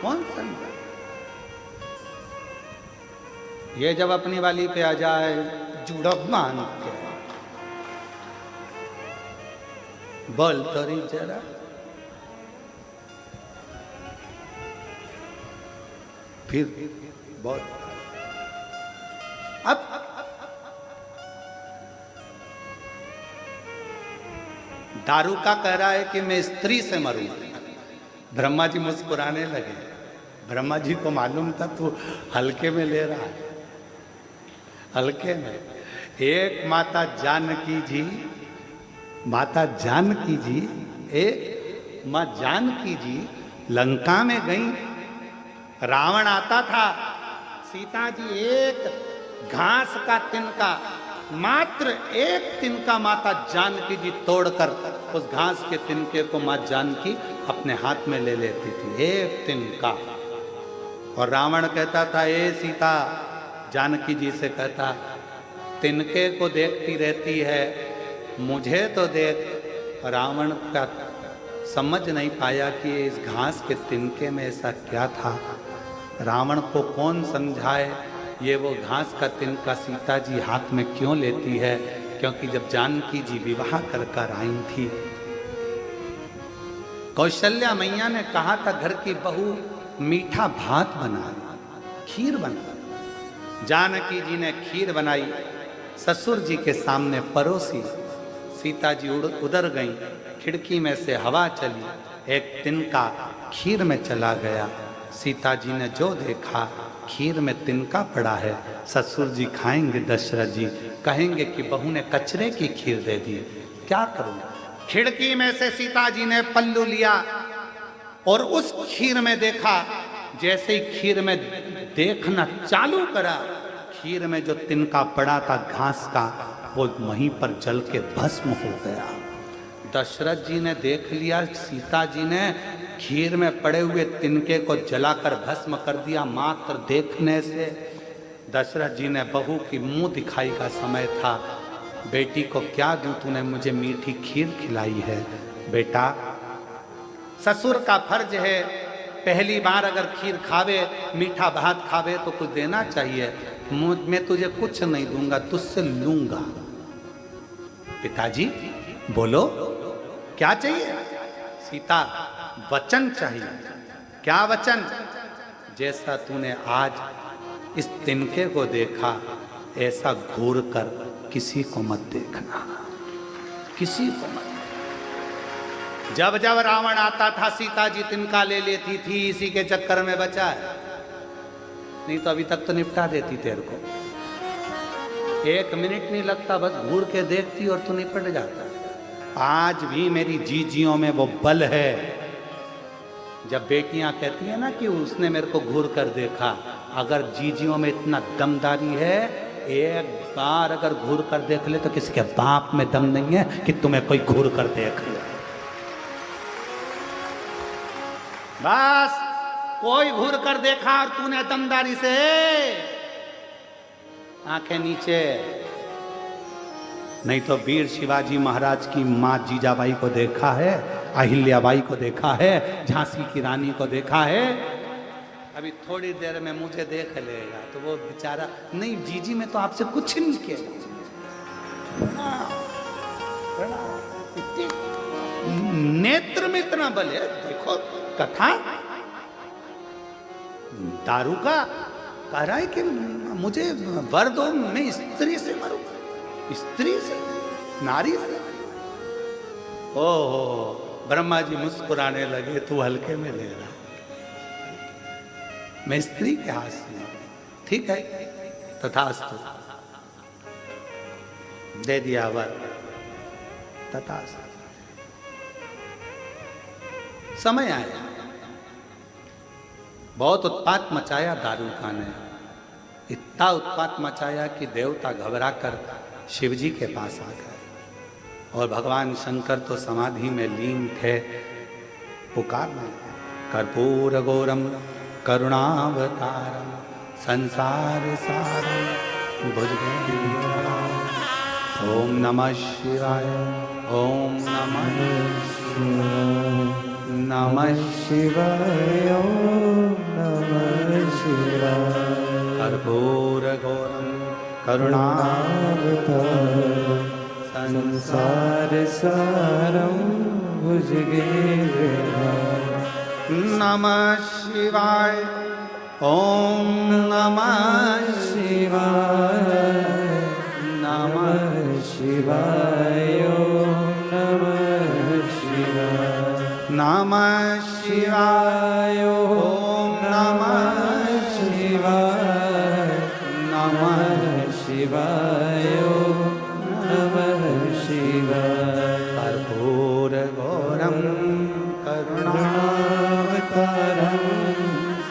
कौन समझाए। ये जब अपनी वाली पे आ जाए जुड़ब मान के, बोल तो रही जरा, फिर बहुत। अब दारू का कह रहा है कि मैं स्त्री से मरूं। ब्रह्मा जी मुस्कुराने लगे। ब्रह्मा जी को मालूम था तू हल्के में ले रहा है, हल्के में। एक माता जानकी जी, माता जानकी जी, एक माँ जानकी जी लंका में गई। रावण आता था, सीता जी एक घास का तिनका, मात्र एक तिनका माता जानकी जी तोड़कर उस घास के तिनके को माँ जानकी अपने हाथ में ले लेती थी, एक तिनका। और रावण कहता था, ए सीता, जानकी जी से कहता, तिनके को देखती रहती है, मुझे तो देख। रावण का समझ नहीं पाया कि इस घास के तिनके में ऐसा क्या था। रावण को कौन समझाए, ये वो घास का तिनका सीता जी हाथ में क्यों लेती है, क्योंकि जब जानकी जी विवाह कर आई थी, कौशल्या मैया ने कहा था घर की बहू मीठा भात बना, खीर बना। जानकी जी ने खीर बनाई, ससुर जी के सामने परोसी। सीता जी उधर गई, खिड़की में से हवा चली, एक तिनका खीर में चला गया। सीता जी ने जो देखा, खीर में तिनका पड़ा है। ससुर जी खाएंगे, दशरथ जी कहेंगे कि बहू ने कचरे की खीर दे दी, क्या करूं। खिड़की में से सीता जी ने पल्लू लिया और उस खीर में देखा। जैसे ही खीर में देखना चालू करा, खीर में जो तिनका पड़ा था घास का, वो वहीं पर जल के भस्म हो गया। दशरथ जी ने देख लिया, सीता जी ने खीर में पड़े हुए तिनके को जलाकर भस्म कर दिया मात्र देखने से। दशरथ जी ने बहू की मुंह दिखाई का समय था, बेटी को क्या दूं, तूने मुझे मीठी खीर खिलाई है। बेटा, ससुर का फर्ज है पहली बार अगर खीर खावे, मीठा भात खावे तो कुछ देना चाहिए। मैं तुझे कुछ नहीं दूंगा, तुझसे लूंगा। पिताजी बोलो क्या चाहिए? सीता वचन चाहिए। क्या वचन? जैसा तूने आज इस तिनके को देखा, ऐसा घूर कर किसी को मत देखना, किसी को मत। जब जब रावण आता था सीता जी तिनका ले लेती थी, इसी के चक्कर में बचा है, नहीं तो अभी तक तो निपटा देती तेरे को। 1 मिनट नहीं लगता, बस घूर के देखती और तू निपट जाता। आज भी मेरी जीजियों में वो बल है। जब बेटियां कहती है ना कि उसने मेरे को घूर कर देखा, अगर जीजियों में इतना दमदारी है, एक बार अगर घूर कर देख ले तो किसी के बाप में दम नहीं है कि तुम्हें कोई घूर कर देख ले। बस कोई घूर कर देखा और तूने दमदारी से आंखें नीचे। नहीं तो वीर शिवाजी महाराज की मां जीजाबाई को देखा है, अहिल्याबाई को देखा है, झांसी की रानी को देखा है। अभी थोड़ी देर में मुझे देख लेगा तो वो बेचारा, नहीं जीजी मैं तो आपसे कुछ नहीं किया। नेत्र में इतना बल है, देखो कथा दारू का कह रहा है कि मुझे वर दो, मैं स्त्री से मरूं, स्त्री से, नारी से। ओहो, ब्रह्मा जी मुस्कुराने लगे, तू हल्के में ले रहा, मैं स्त्री के हाथ से। ठीक है, तथास्तु, दे दिया वर, तथास्तु। समय आया, बहुत उत्पात मचाया दारूका ने, इतना उत्पात मचाया कि देवता घबराकर शिव जी के पास आ गए और भगवान शंकर तो समाधि में लीन थे। पुकारना, कर्पूर गौरम करुणावतारम संसार सारम भुजगेन्द्रहारम। ओम नमः शिवाय, ओम नमः शिवाय, नमः शिवाय, ओम नमः शिवाय। कर्पूर गौरम करुणावतारम संसार सारम भुजगेन्द्रहारम। नमः शिवाय, ओम नमः शिवाय, नमः शिवाय, ओम नमः शिवाय, नमः शिवाय, ओम नमः शिवाय, नमः शिवाय, ओम नमः शिवाय। कर्पूर गौरम करुणावतारम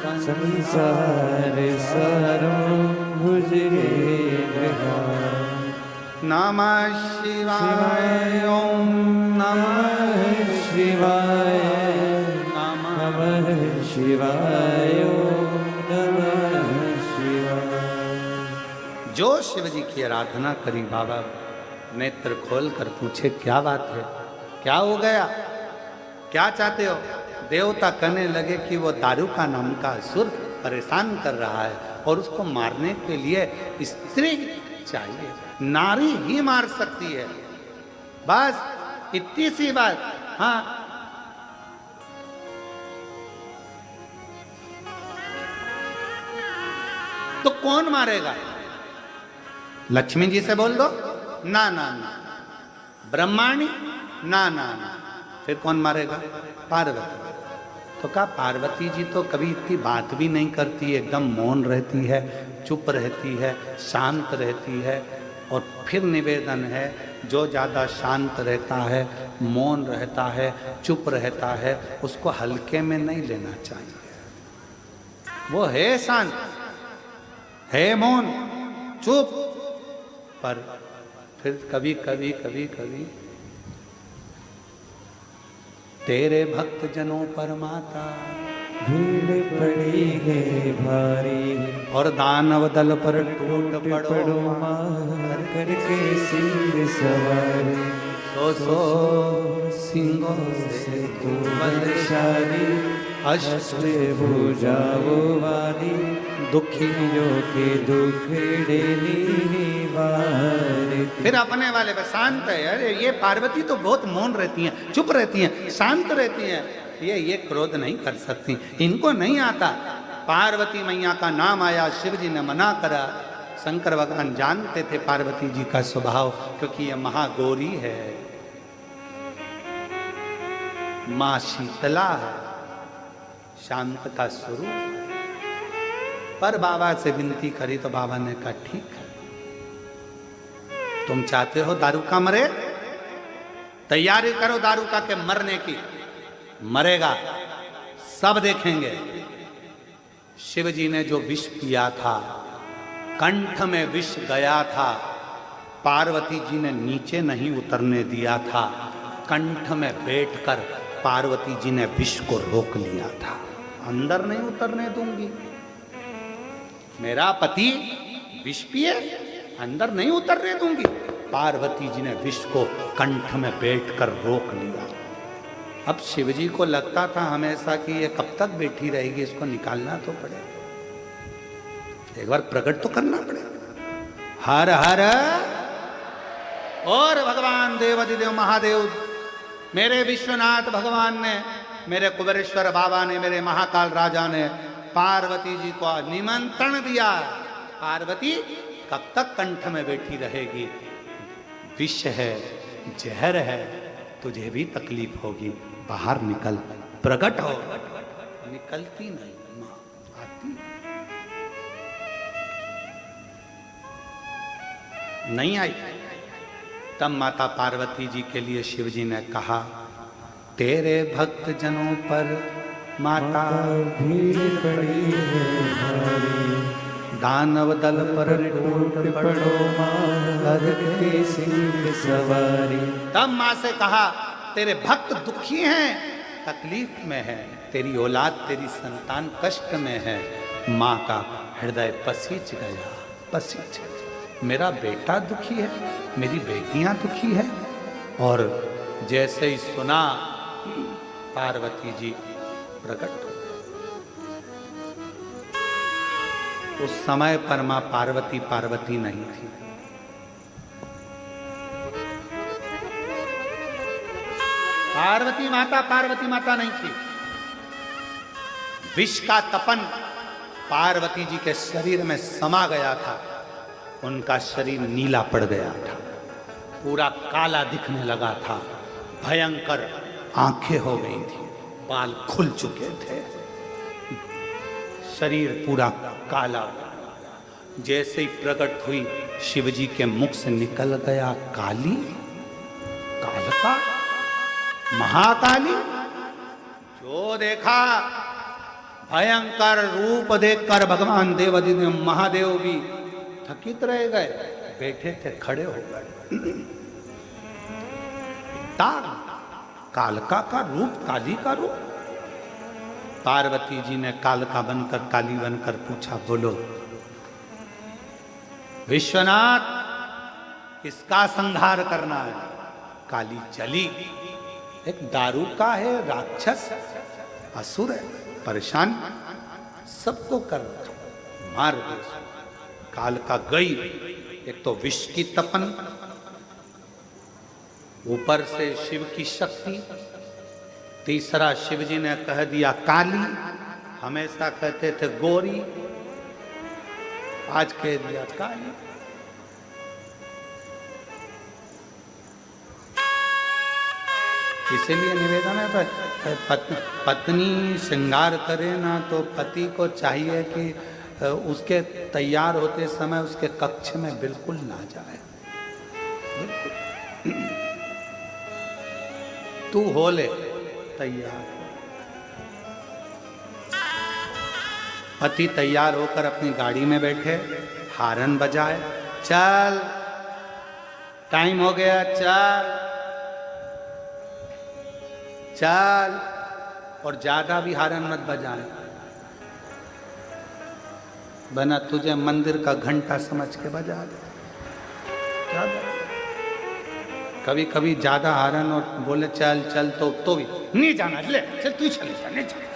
संसार सारम भुजगेन्द्रहारम। नमः शिवाय, ओम नमः शिवाय, नमः शिवाय, ओम नमः शिवाय। जो शिव जी की आराधना करी, बाबा नेत्र खोल कर पूछे क्या बात है, क्या हो गया, क्या चाहते हो? देवता कहने लगे कि वो दारूका नाम का असुर परेशान कर रहा है और उसको मारने के लिए स्त्री चाहिए, नारी ही मार सकती है, बस इतनी सी बात। हाँ, तो कौन मारेगा? लक्ष्मी जी से बोल दो, ना ना ना। ब्रह्माणी, ना ना ना। फिर कौन मारेगा? पार्वती। तो कहा पार्वती जी तो कभी इतनी बात भी नहीं करती, एकदम मौन रहती है, चुप रहती है, शांत रहती है। और फिर निवेदन है, जो ज़्यादा शांत रहता है, मौन रहता है, चुप रहता है, उसको हल्के में नहीं लेना चाहिए। वो है शांत, है मौन, चुप, पर फिर कभी कभी कभी कभी तेरे भक्त जनों पर माता भीड़ पड़ी है भारी, और दानव दल पर टूट पड़ो मार करके सिंह सवारी। सो सिंहों से तू बलशाली, अष्टभुजाओ वाली दुखियों के दुखड़े निवारे। फिर अपने वाले पे शांत है। अरे ये पार्वती तो बहुत मौन रहती हैं, चुप रहती हैं, शांत रहती हैं, ये क्रोध नहीं कर सकती, इनको नहीं आता। पार्वती मैया का नाम आया, शिव जी ने मना करा। शंकर भगवान जानते थे पार्वती जी का स्वभाव, क्योंकि ये महागौरी है, मां शीतला है, शांत का स्वरूप। पर बाबा से विनती करी तो बाबा ने कहा ठीक है, तुम चाहते हो दारू का मरे, तैयारी करो दारू का के मरने की। मरेगा, सब देखेंगे। शिव जी ने जो विष पिया था, कंठ में विष गया था, पार्वती जी ने नीचे नहीं उतरने दिया था, कंठ में बैठकर पार्वती जी ने विष को रोक लिया था। अंदर नहीं उतरने दूंगी, मेरा पति विष पिए, अंदर नहीं उतरने दूंगी। पार्वती जी ने विष को कंठ में बैठकर रोक लिया। अब शिवजी को लगता था हमेशा कि ये कब तक बैठी रहेगी, इसको निकालना तो पड़ेगा, एक बार प्रकट तो करना पड़ेगा। हर हर। और भगवान देवाधिदेव महादेव, मेरे विश्वनाथ भगवान ने, मेरे कुबेरेश्वर बाबा ने, मेरे महाकाल राजा ने पार्वती जी को निमंत्रण दिया। पार्वती कब तक कंठ में बैठी रहेगी, विष है, जहर है, तुझे भी तकलीफ होगी, बाहर निकल, प्रकट हो। निकलती नहीं मां, आती नहीं आई। तब माता पार्वती जी के लिए शिव जी ने कहा, तेरे भक्त जनों पर माता भीड़ पड़ी है भारी, दानव दल पर टूट पड़ो माँ के सिंह सवारी। तब माँ से कहा, तेरे भक्त दुखी हैं, तकलीफ में है, तेरी औलाद, तेरी संतान कष्ट में है। माँ का हृदय पसीज गया, पसीज गया। मेरा बेटा दुखी है, मेरी बेटियां दुखी है। और जैसे ही सुना, पार्वती जी प्रकट हो। उस समय पर मां पार्वती पार्वती नहीं थी। पार्वती माता नहीं थी। विष का तपन पार्वती जी के शरीर में समा गया था, उनका शरीर नीला पड़ गया था, पूरा काला दिखने लगा था, भयंकर आंखें हो गई थी, बाल खुल चुके थे, शरीर पूरा काला। जैसे ही प्रकट हुई, शिवजी के मुख से निकल गया काली, कालका, महाकाली। जो देखा, भयंकर रूप देखकर भगवान देवाधिदेव महादेव भी थकित रह गए, बैठे थे खड़े हो गए। कालका का रूप, काली का रूप। पार्वती जी ने कालका बनकर, काली बनकर पूछा, बोलो विश्वनाथ, किसका संहार करना है? काली चली। एक दारू का है, राक्षस, असुर है, परेशान, सबको कर मार दो। कालका गई। एक तो विष की तपन, ऊपर से शिव की शक्ति, तीसरा शिव जी ने कह दिया काली, हमेशा कहते थे गोरी, आज कह दिया काली। इसीलिए निवेदन है, पत्नी श्रृंगार करे ना तो पति को चाहिए कि उसके तैयार होते समय उसके कक्ष में बिल्कुल ना जाए। बिल्कुल। तू हो ले तैयार। पति तैयार होकर अपनी गाड़ी में बैठे, हारन बजाए, चल टाइम हो गया, चल चल। और ज्यादा भी हारन मत बजाए, बना तुझे मंदिर का घंटा समझ के बजा दे। कभी कभी ज्यादा हारन और बोले चल चल तो भी नहीं जाना, ले चल तू चले जा, नहीं जाना।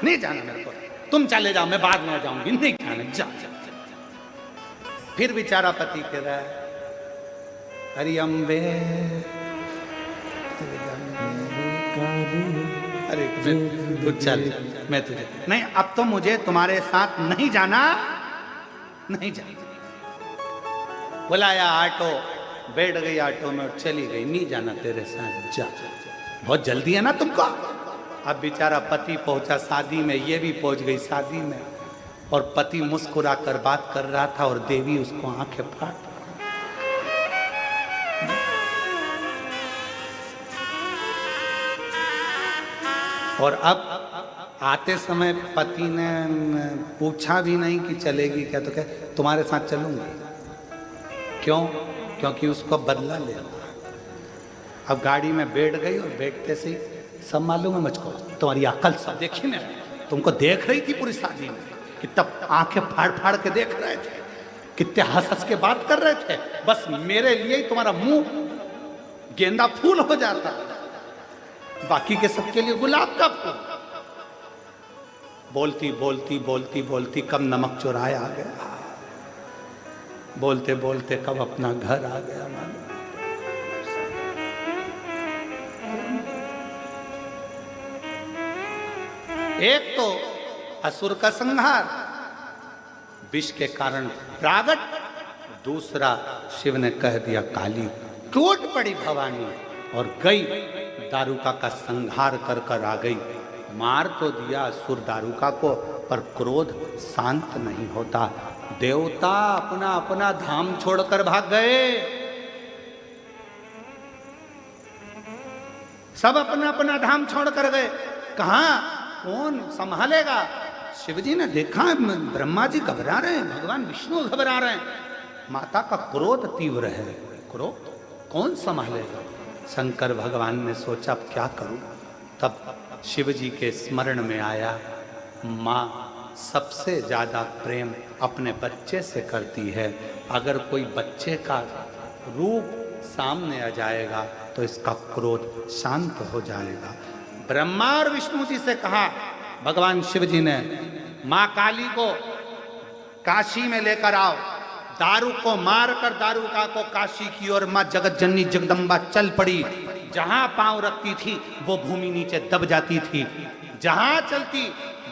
नहीं जाना मेरे को, तुम चले जाओ, मैं बाद में आ जाऊंगी, नहीं जाना, जा। फिर बेचारा पति कह रहा है, हरि अम्बे, अरे तू चल, मैं तुझे नहीं, अब तो मुझे तुम्हारे साथ नहीं जाना, नहीं जाना। बुलाया ऑटो, बैठ गई ऑटो में और चली गई, नहीं जाना तेरे साथ, जा, बहुत जल्दी है ना तुमको। अब बेचारा पति पहुंचा शादी में, ये भी पहुंच गई शादी में, और पति मुस्कुरा कर बात कर रहा था और देवी उसको आंखें फाड़। और अब आते समय पति ने पूछा भी नहीं कि चलेगी क्या, तो कहे तुम्हारे साथ चलूंगी। क्यों? क्योंकि उसको बदला लेना। अब गाड़ी में बैठ गई और बैठते से सब मालूम है मुझको, तुम्हारी अकल सब देखी मैंने, तुमको देख रही थी पूरी शादी में, कितना आंखें फाड़ फाड़ के देख रहे थे, कितने हंस हंस के बात कर रहे थे, बस मेरे लिए ही तुम्हारा मुंह गेंदा फूल हो जाता, बाकी के सबके लिए गुलाब का फूल। बोलती बोलती बोलती बोलती कब नमक चुराया आ गया, बोलते बोलते कब अपना घर आ गया। मानो एक तो असुर का संहार, विष के कारण प्रागट, दूसरा शिव ने कह दिया काली, टूट पड़ी भवानी और गई, दारुका का संहार कर कर आ गई। मार तो दिया असुर दारुका को, पर क्रोध शांत नहीं होता। देवता अपना अपना धाम छोड़कर भाग गए, सब अपना अपना धाम छोड़कर गए। कहां कौन संभालेगा? शिवजी ने देखा ब्रह्मा जी घबरा रहे हैं, भगवान विष्णु घबरा रहे हैं, माता का क्रोध तीव्र है, क्रोध कौन संभालेगा? शंकर भगवान ने सोचा अब क्या करूं। तब शिवजी के स्मरण में आया, माँ सबसे ज्यादा प्रेम अपने बच्चे से करती है, अगर कोई बच्चे का रूप सामने आ जाएगा तो इसका क्रोध शांत हो जाएगा। ब्रह्मा और विष्णु जी से कहा भगवान शिव जी ने, माँ काली को काशी में लेकर आओ। दारू को मारकर दारुका को काशी की ओर माँ जगत जननी जगदम्बा चल पड़ी। जहां पांव रखती थी वो भूमि नीचे दब जाती थी, जहां चलती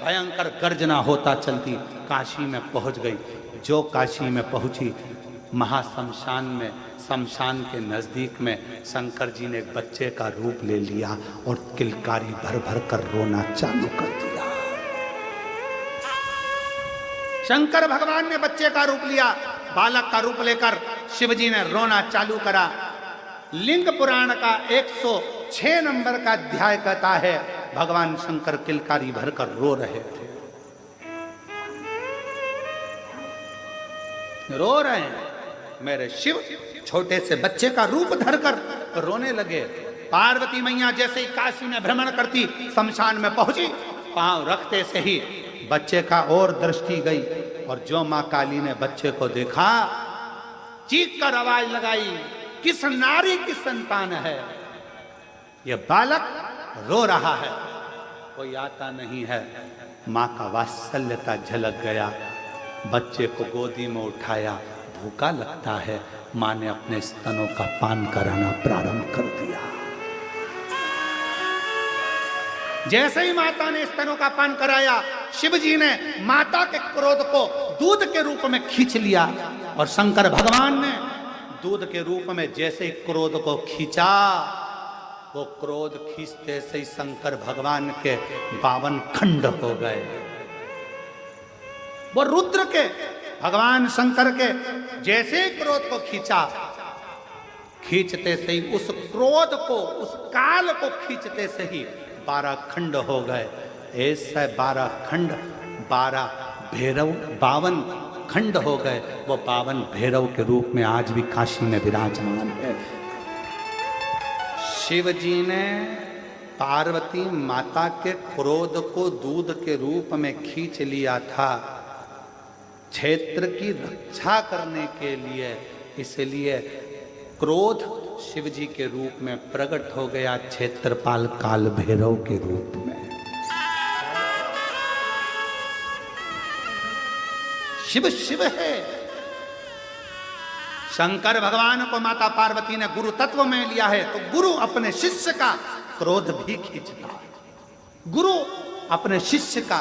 भयंकर गर्जना होता चलती। काशी में पहुंच गई। जो काशी में पहुंची, महाशमशान में, शमशान के नजदीक में शंकर जी ने एक बच्चे का रूप ले लिया और किलकारी भर भर कर रोना चालू कर दिया। शंकर भगवान ने बच्चे का रूप लिया, बालक का रूप लेकर शिवजी ने रोना चालू करा। लिंग पुराण का 106 नंबर का अध्याय कहता है, भगवान शंकर किलकारी भरकर रो रहे थे, रो रहे हैं। मेरे शिव छोटे से बच्चे का रूप धरकर रोने लगे। पार्वती मैया जैसे ही काशी में भ्रमण करती, शमशान में पहुंची, पांव रखते से ही बच्चे का और दृष्टि गई, और जो मां काली ने बच्चे को देखा, चीख कर आवाज लगाई, किस नारी की संतान है? यह बालक रो रहा है, कोई आता नहीं है। मां का वात्सल्यता झलक गया, बच्चे को गोदी में उठाया, भूखा लगता है। मां ने अपने स्तनों का पान कराना प्रारंभ कर दिया। जैसे ही माता ने स्तनों का पान कराया, शिवजी ने माता के क्रोध को दूध के रूप में खींच लिया, और शंकर भगवान ने दूध के रूप में जैसे ही क्रोध को खींचा, वो क्रोध खींचते से ही शंकर भगवान के 52 खंड हो गए। वो रुद्र के, भगवान शंकर के जैसे क्रोध को खींचा, खींचते से ही उस क्रोध को, उस काल को खींचते से ही 12 खंड हो गए। ऐसे 12 खंड, 12 भैरव, 52 खंड हो गए। वो 52 भैरव के रूप में आज भी काशी में विराजमान है। शिव जी ने पार्वती माता के क्रोध को दूध के रूप में खींच लिया था, क्षेत्र की रक्षा करने के लिए। इसलिए क्रोध शिव जी के रूप में प्रकट हो गया, क्षेत्रपाल काल भैरव के रूप में। शिव शिव है। शंकर भगवान को माता पार्वती ने गुरु तत्व में लिया है, तो गुरु अपने शिष्य का क्रोध भी खींचता है, गुरु अपने शिष्य का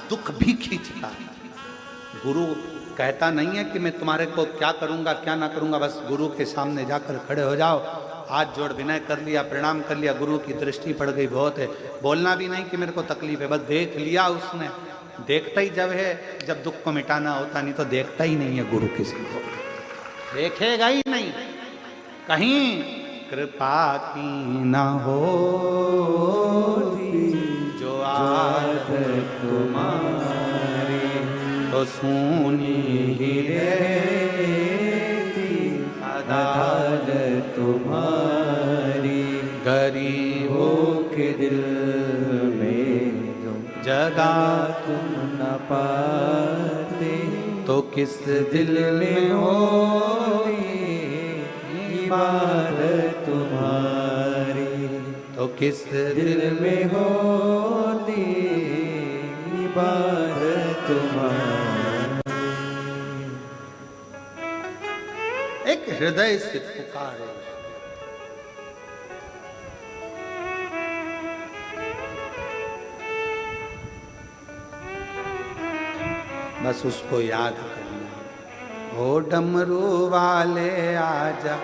दुख भी खींचता है। गुरु कहता नहीं है कि मैं तुम्हारे को क्या करूंगा क्या ना करूंगा, बस गुरु के सामने जाकर खड़े हो जाओ, हाथ जोड़ विनय कर लिया, प्रणाम कर लिया, गुरु की दृष्टि पड़ गई बहुत है, बोलना भी नहीं कि मेरे को तकलीफ है, बस देख लिया उसने। देखता ही जब है जब दुख को मिटाना होता, नहीं तो देखता ही नहीं है गुरु किसी को, देखेगा ही नहीं। कहीं कृपा की ना हो जो आज तुम्हारी, तो सुनी ही रहती अदालत तुम्हारी। गरीबों के दिल में जगा तुम न पाते, तो किस दिल में होती इबादत तुम्हारी, तो किस दिल में होती इबादत तुम्हारी। एक हृदय से पुकारे, बस उसको याद करना। ओ डमरू वाले आजा,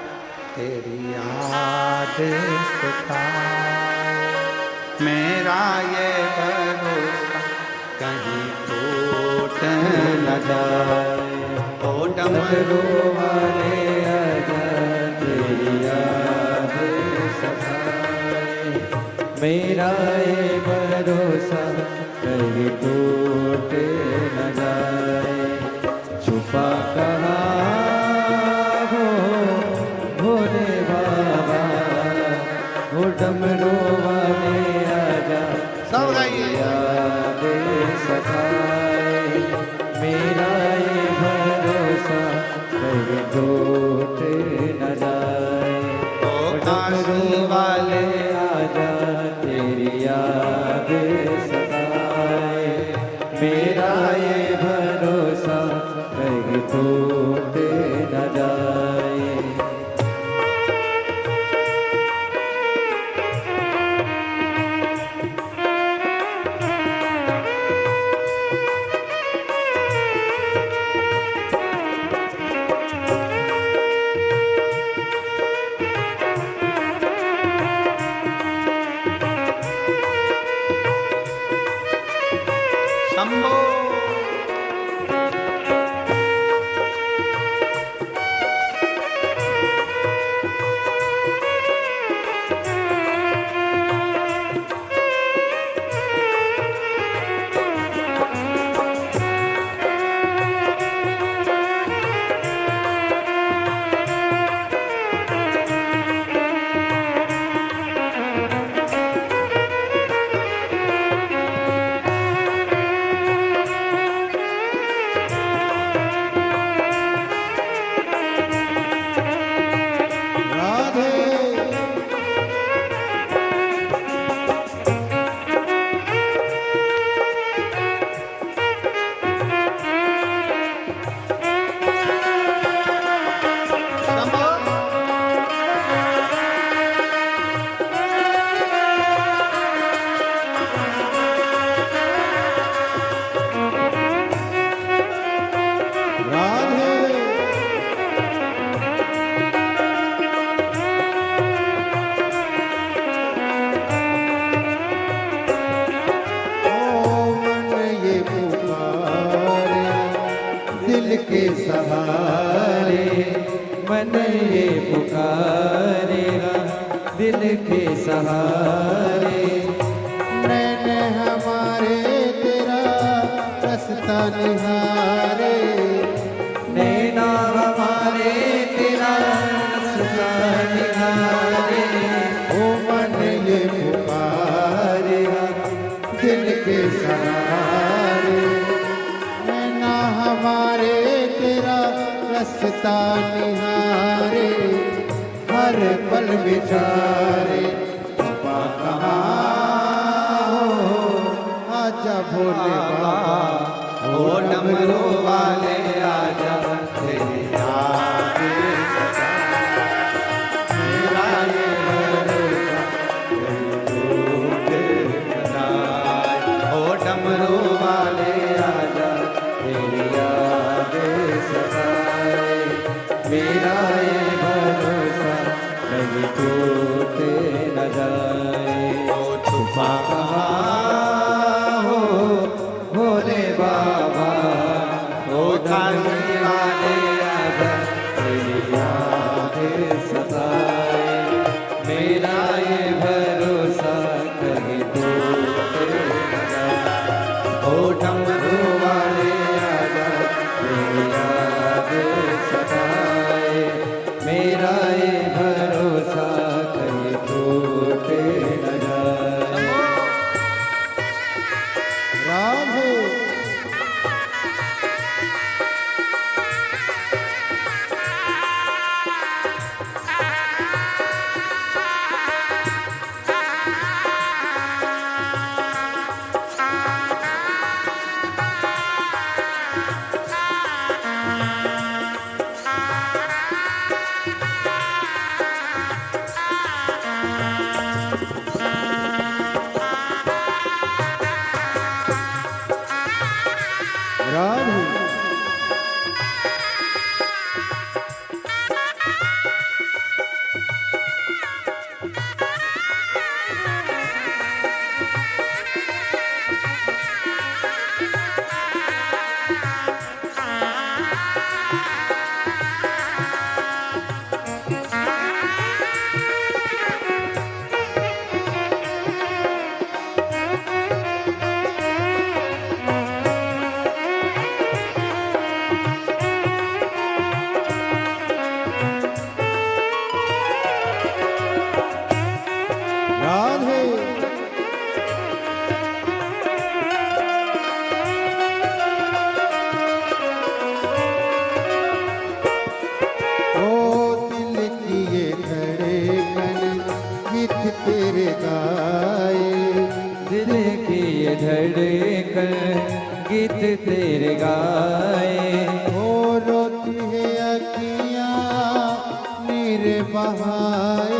तेरी याद सताए, मेरा ये भरोसा कहीं टूट न जाए। ओ डमरू वाले आजा, तेरी याद सताए, मेरा ये भरोसा कहीं टूट न जाए। छुपा कहाँ हो भोले बाबा, वो डमरू वाले आजा, सब याद सताए, मेरा ये भरोसा कहीं टूट न जाए। ओ डमरू वाले आजा, तेरी याद सताए, मेरा ये भरोसा कहीं टूट न जाए। शंभो के सहारे, मन ये पुकारेगा दिल के सहारे। नैन हमारे तेरा रास्ता निहारे, नैना हमारे तेरा रास्ता निहारे। ओ मन ये पुकारेगा दिल के सहारे, नैना हमारे तेरा रास्ता निहारे। हर पल विचारे छुपा कहाँ हो, आजा भोले बाबा, ओ डमरू वाले टूटे न जाए। ओ छुपा कहाँ हो भोले बाबा, ओ काशी वाले आजा तेरी याद सताए। मेरा ये भरोसा कहीं टूटे न जाए। ओ डमरू वाले आजा तेरी याद सताए। मेरा ये भरोसा कहीं टूटे न जाए। राधे राधे राधे ओ दिल की ये धड़कन गीत तेरे गाए। दिल की ये धड़कन गीत तेरे गाए। ओ रोती है अखियाँ नीर बहाए।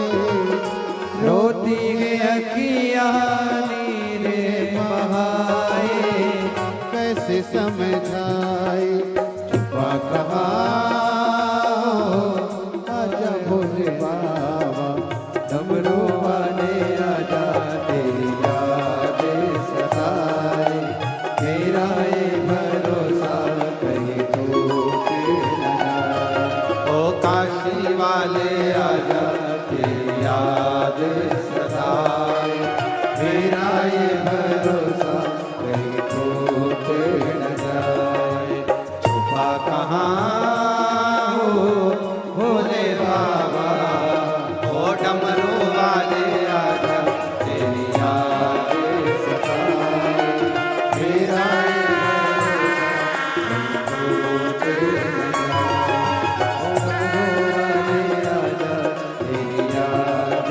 रोती है अखियाँ नीरे बहाए। कैसे समझाए छुपा कहाँ आजा भोले बाबा। डमरू वाले आजा तेरी याद सताए। मेरा ये भरोसा कहीं टूटे न जाए। ओ काशी वाले आजा तेरी याद सताए। मेरा ये भरोसा कहीं टूटे न जाए। छुपा कहाँ हो भोले बाबा, ओ डमरू वाले आजा तेरी याद सताए। मेरा ये भरोसा कहीं टूटे न जाए। ओ डमरू वाले आजा तेरी याद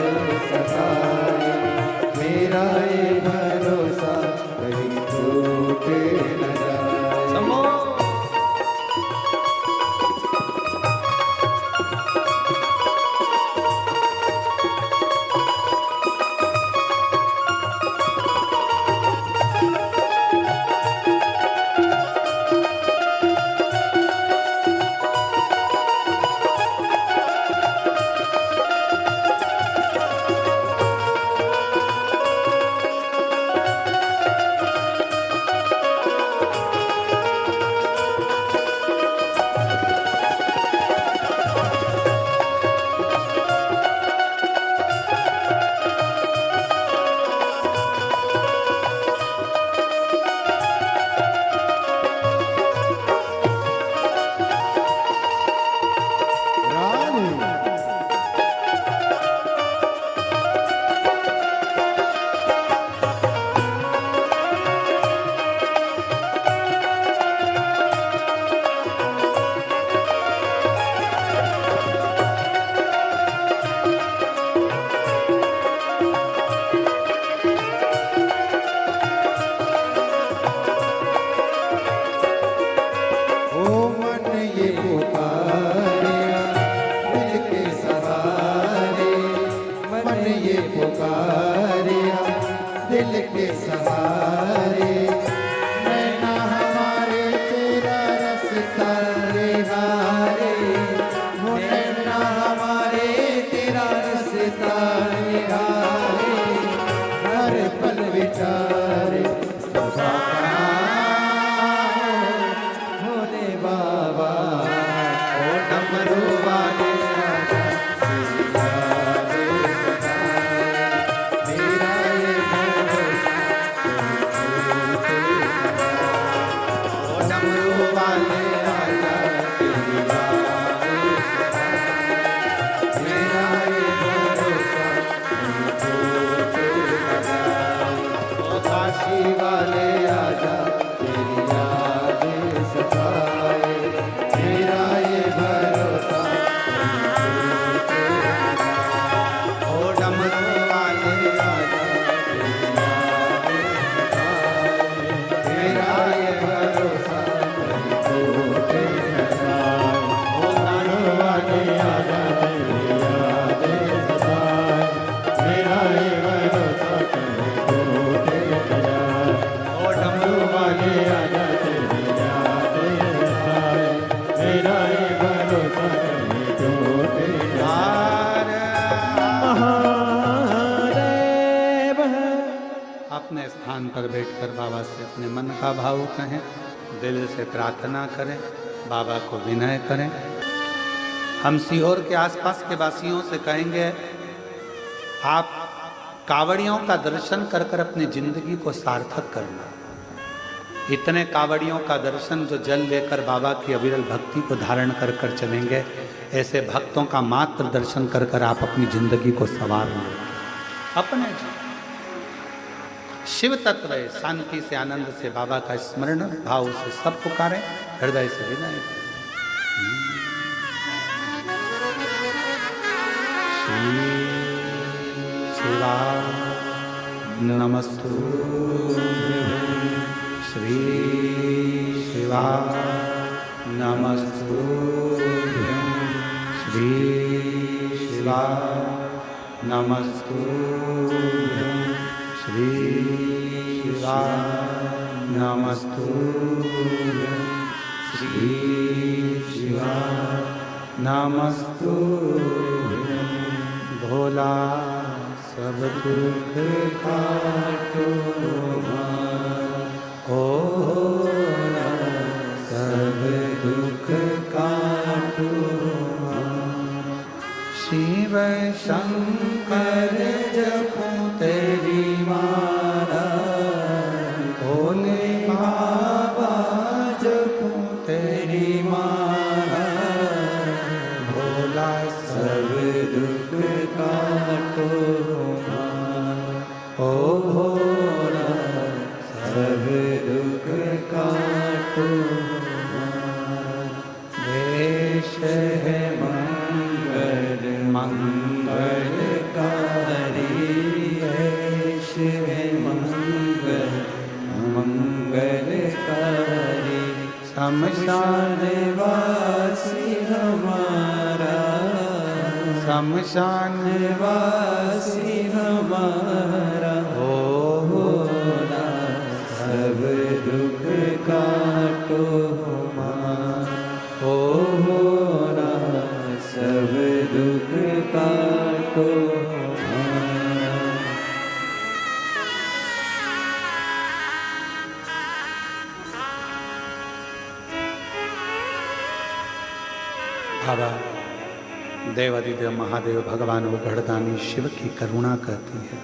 सताए। मेरा ये भरोसा कहीं टूटे न जाए। समो दिल के सहारे नैना हमारे तेरा रास्ता निहारे, वो नैना हमारे तेरा रास्ता बेचारे सदा भोले बाबा ओ डमरू वाले आजा तेरी याद सताए मेरा ये भरोसा ओ डमरू वाले आजा तेरी याद सताए मेरा ये भरोसा ओ काशी वाले आजा तेरी याद सताए मेरा ये भरोसा ओ डमरू वाले आजा तेरी याद सताए मेरा ये भरोसा टूटे न जाए ओ डमरू वाले आजा तेरी याद सताए मेरा ये भरोसा टूटे न जाए ओ डमरू वाले आजा तेरी याद सताए मेरा ये भरोसा टूटे न जाए महादेव अपने स्थान पर बैठकर बाबा से अपने मन का भाव कहें, दिल से प्रार्थना करें, बाबा को विनय करें। हम सीहोर के आसपास के वासियों से कहेंगे, आप कावड़ियों का दर्शन कर कर अपनी जिंदगी को सार्थक करना। इतने कावड़ियों का दर्शन जो जल लेकर बाबा की अविरल भक्ति को धारण कर कर चलेंगे, ऐसे भक्तों का मात्र दर्शन कर कर आप अपनी जिंदगी को संवार लें। अपने शिव तत्व है, शांति से आनंद से बाबा का स्मरण भाव से सब पुकारें, हृदय से विनय करें। श्री शिवा नमस्तु श्री शिवा नमस्तु श्री शिवा नमस्तु श्री शिवा नमस्तु श्री शिवा नमस्तु भोला सब दुख काटो ओ सब दुख काटो शिव शंकर जपो तेरी माला भोले बाबा जपो तेरी माला भोला सब दुख काटो ओ भोला सब दुख काटो देश है मंगल मंगलकारी देश है मंगल मंगलकारी शमशान वासी हमारा शमशान वासी हमारा हो भोला सब दुख काटो ओ भोला सब दुख काटो बाबा देवादिदेव महादेव भगवान उघड़दानी शिव की करुणा कहती है।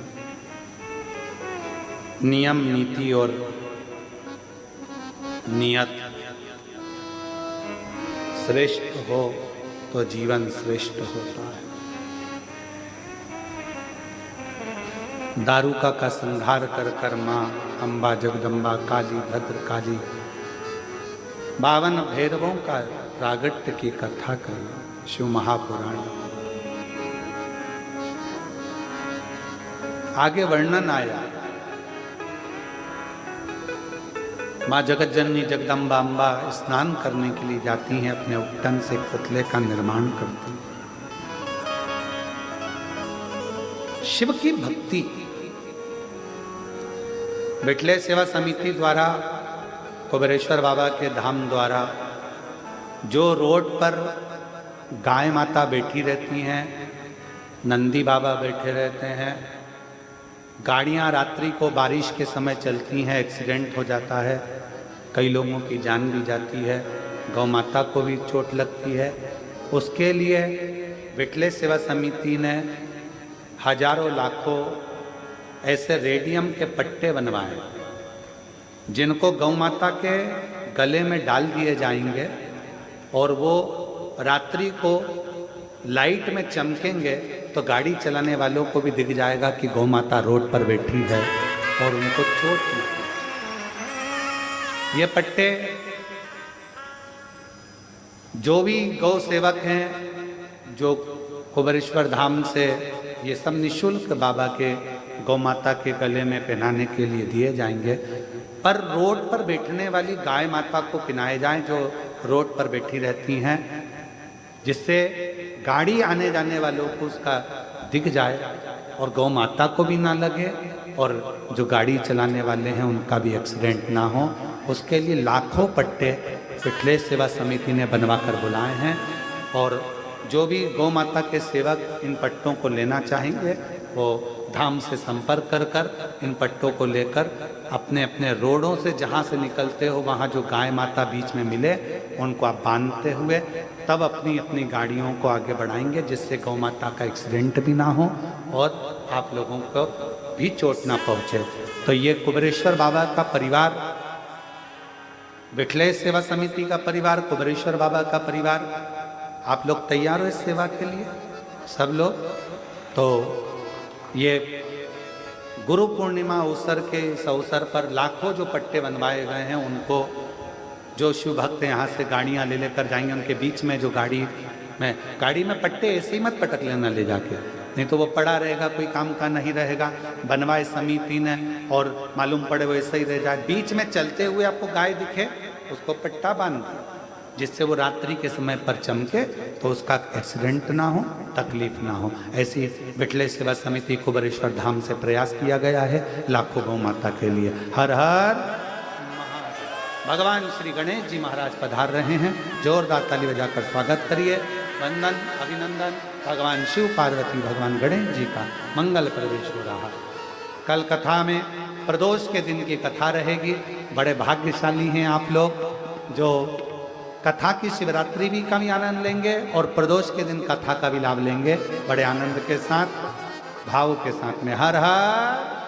नियम नीति और नियत श्रेष्ठ हो तो जीवन श्रेष्ठ होता है। दारुका का संहार कर कर माँ अम्बा जगदम्बा काली भद्र काली 52 भैरवों का प्रागट्य की कथा कही शिव महापुराण। आगे वर्णन आया, माँ जगत जननी जगदम्बा अम्बा स्नान करने के लिए जाती हैं, अपने उपटन से एक पुतले का निर्माण करती हैं। शिव की भक्ति बिटले सेवा समिति द्वारा कुबेरेश्वर बाबा के धाम द्वारा जो रोड पर गाय माता बैठी रहती हैं, नंदी बाबा बैठे रहते हैं, गाड़ियां रात्रि को बारिश के समय चलती हैं, एक्सीडेंट हो जाता है, कई लोगों की जान भी जाती है, गौ माता को भी चोट लगती है। उसके लिए विठले सेवा समिति ने हजारों लाखों ऐसे रेडियम के पट्टे बनवाए जिनको गौ माता के गले में डाल दिए जाएंगे और वो रात्रि को लाइट में चमकेंगे तो गाड़ी चलाने वालों को भी दिख जाएगा कि गौ माता रोड पर बैठी है और उनको चोट नहीं। ये पट्टे जो भी गौ सेवक हैं, जो कुबेरेश्वर धाम से, ये सब निःशुल्क बाबा के गौ माता के गले में पहनाने के लिए दिए जाएंगे। पर रोड पर बैठने वाली गाय माता को पहनाए जाएं जो रोड पर बैठी रहती हैं, जिससे गाड़ी आने जाने वालों को उसका दिख जाए और गौ माता को भी ना लगे और जो गाड़ी चलाने वाले हैं उनका भी एक्सीडेंट ना हो। उसके लिए लाखों पट्टे विठलेश सेवा समिति ने बनवा कर बुलाए हैं और जो भी गौ माता के सेवक इन पट्टों को लेना चाहेंगे वो धाम से संपर्क कर कर इन पट्टों को लेकर अपने अपने रोडों से जहाँ से निकलते हो वहाँ जो गाय माता बीच में मिले उनको आप बांधते हुए तब अपनी अपनी गाड़ियों को आगे बढ़ाएंगे, जिससे गौ माता का एक्सीडेंट भी ना हो और आप लोगों को भी चोट ना पहुँचे। तो ये कुबेरेश्वर बाबा का परिवार, विठलेश सेवा समिति का परिवार, कुबेरेश्वर बाबा का परिवार, आप लोग तैयार हो इस सेवा के लिए सब लोग? तो ये गुरु पूर्णिमा अवसर के इस अवसर पर लाखों जो पट्टे बनवाए गए हैं उनको जो शिव भक्त यहाँ से गाड़ियाँ ले लेकर जाएंगे उनके बीच में जो गाड़ी में पट्टे ऐसे ही मत पटक लेना ले जाके, नहीं तो वो पड़ा रहेगा, कोई काम का नहीं रहेगा। बनवाए समिति ने और मालूम पड़े वो ऐसे ही रह जाए। बीच में चलते हुए आपको गाय दिखे उसको पट्टा बांध जिससे वो रात्रि के समय पर चमके तो उसका एक्सीडेंट ना हो, तकलीफ ना हो। ऐसी विठलेश सेवा समिति कुबेरेश्वर धाम से प्रयास किया गया है लाखों गौ माता के लिए। हर हर महादेव। भगवान श्री गणेश जी महाराज पधार रहे हैं, जोरदार ताली बजाकर स्वागत करिए। वंदन अभिनंदन भगवान शिव पार्वती भगवान गणेश जी का मंगल प्रवेश हो रहा। कल कथा में प्रदोष के दिन की कथा रहेगी। बड़े भाग्यशाली हैं आप लोग जो कथा की शिवरात्रि भी का भी आनंद लेंगे और प्रदोष के दिन कथा का भी लाभ लेंगे बड़े आनंद के साथ, भाव के साथ में। हर हर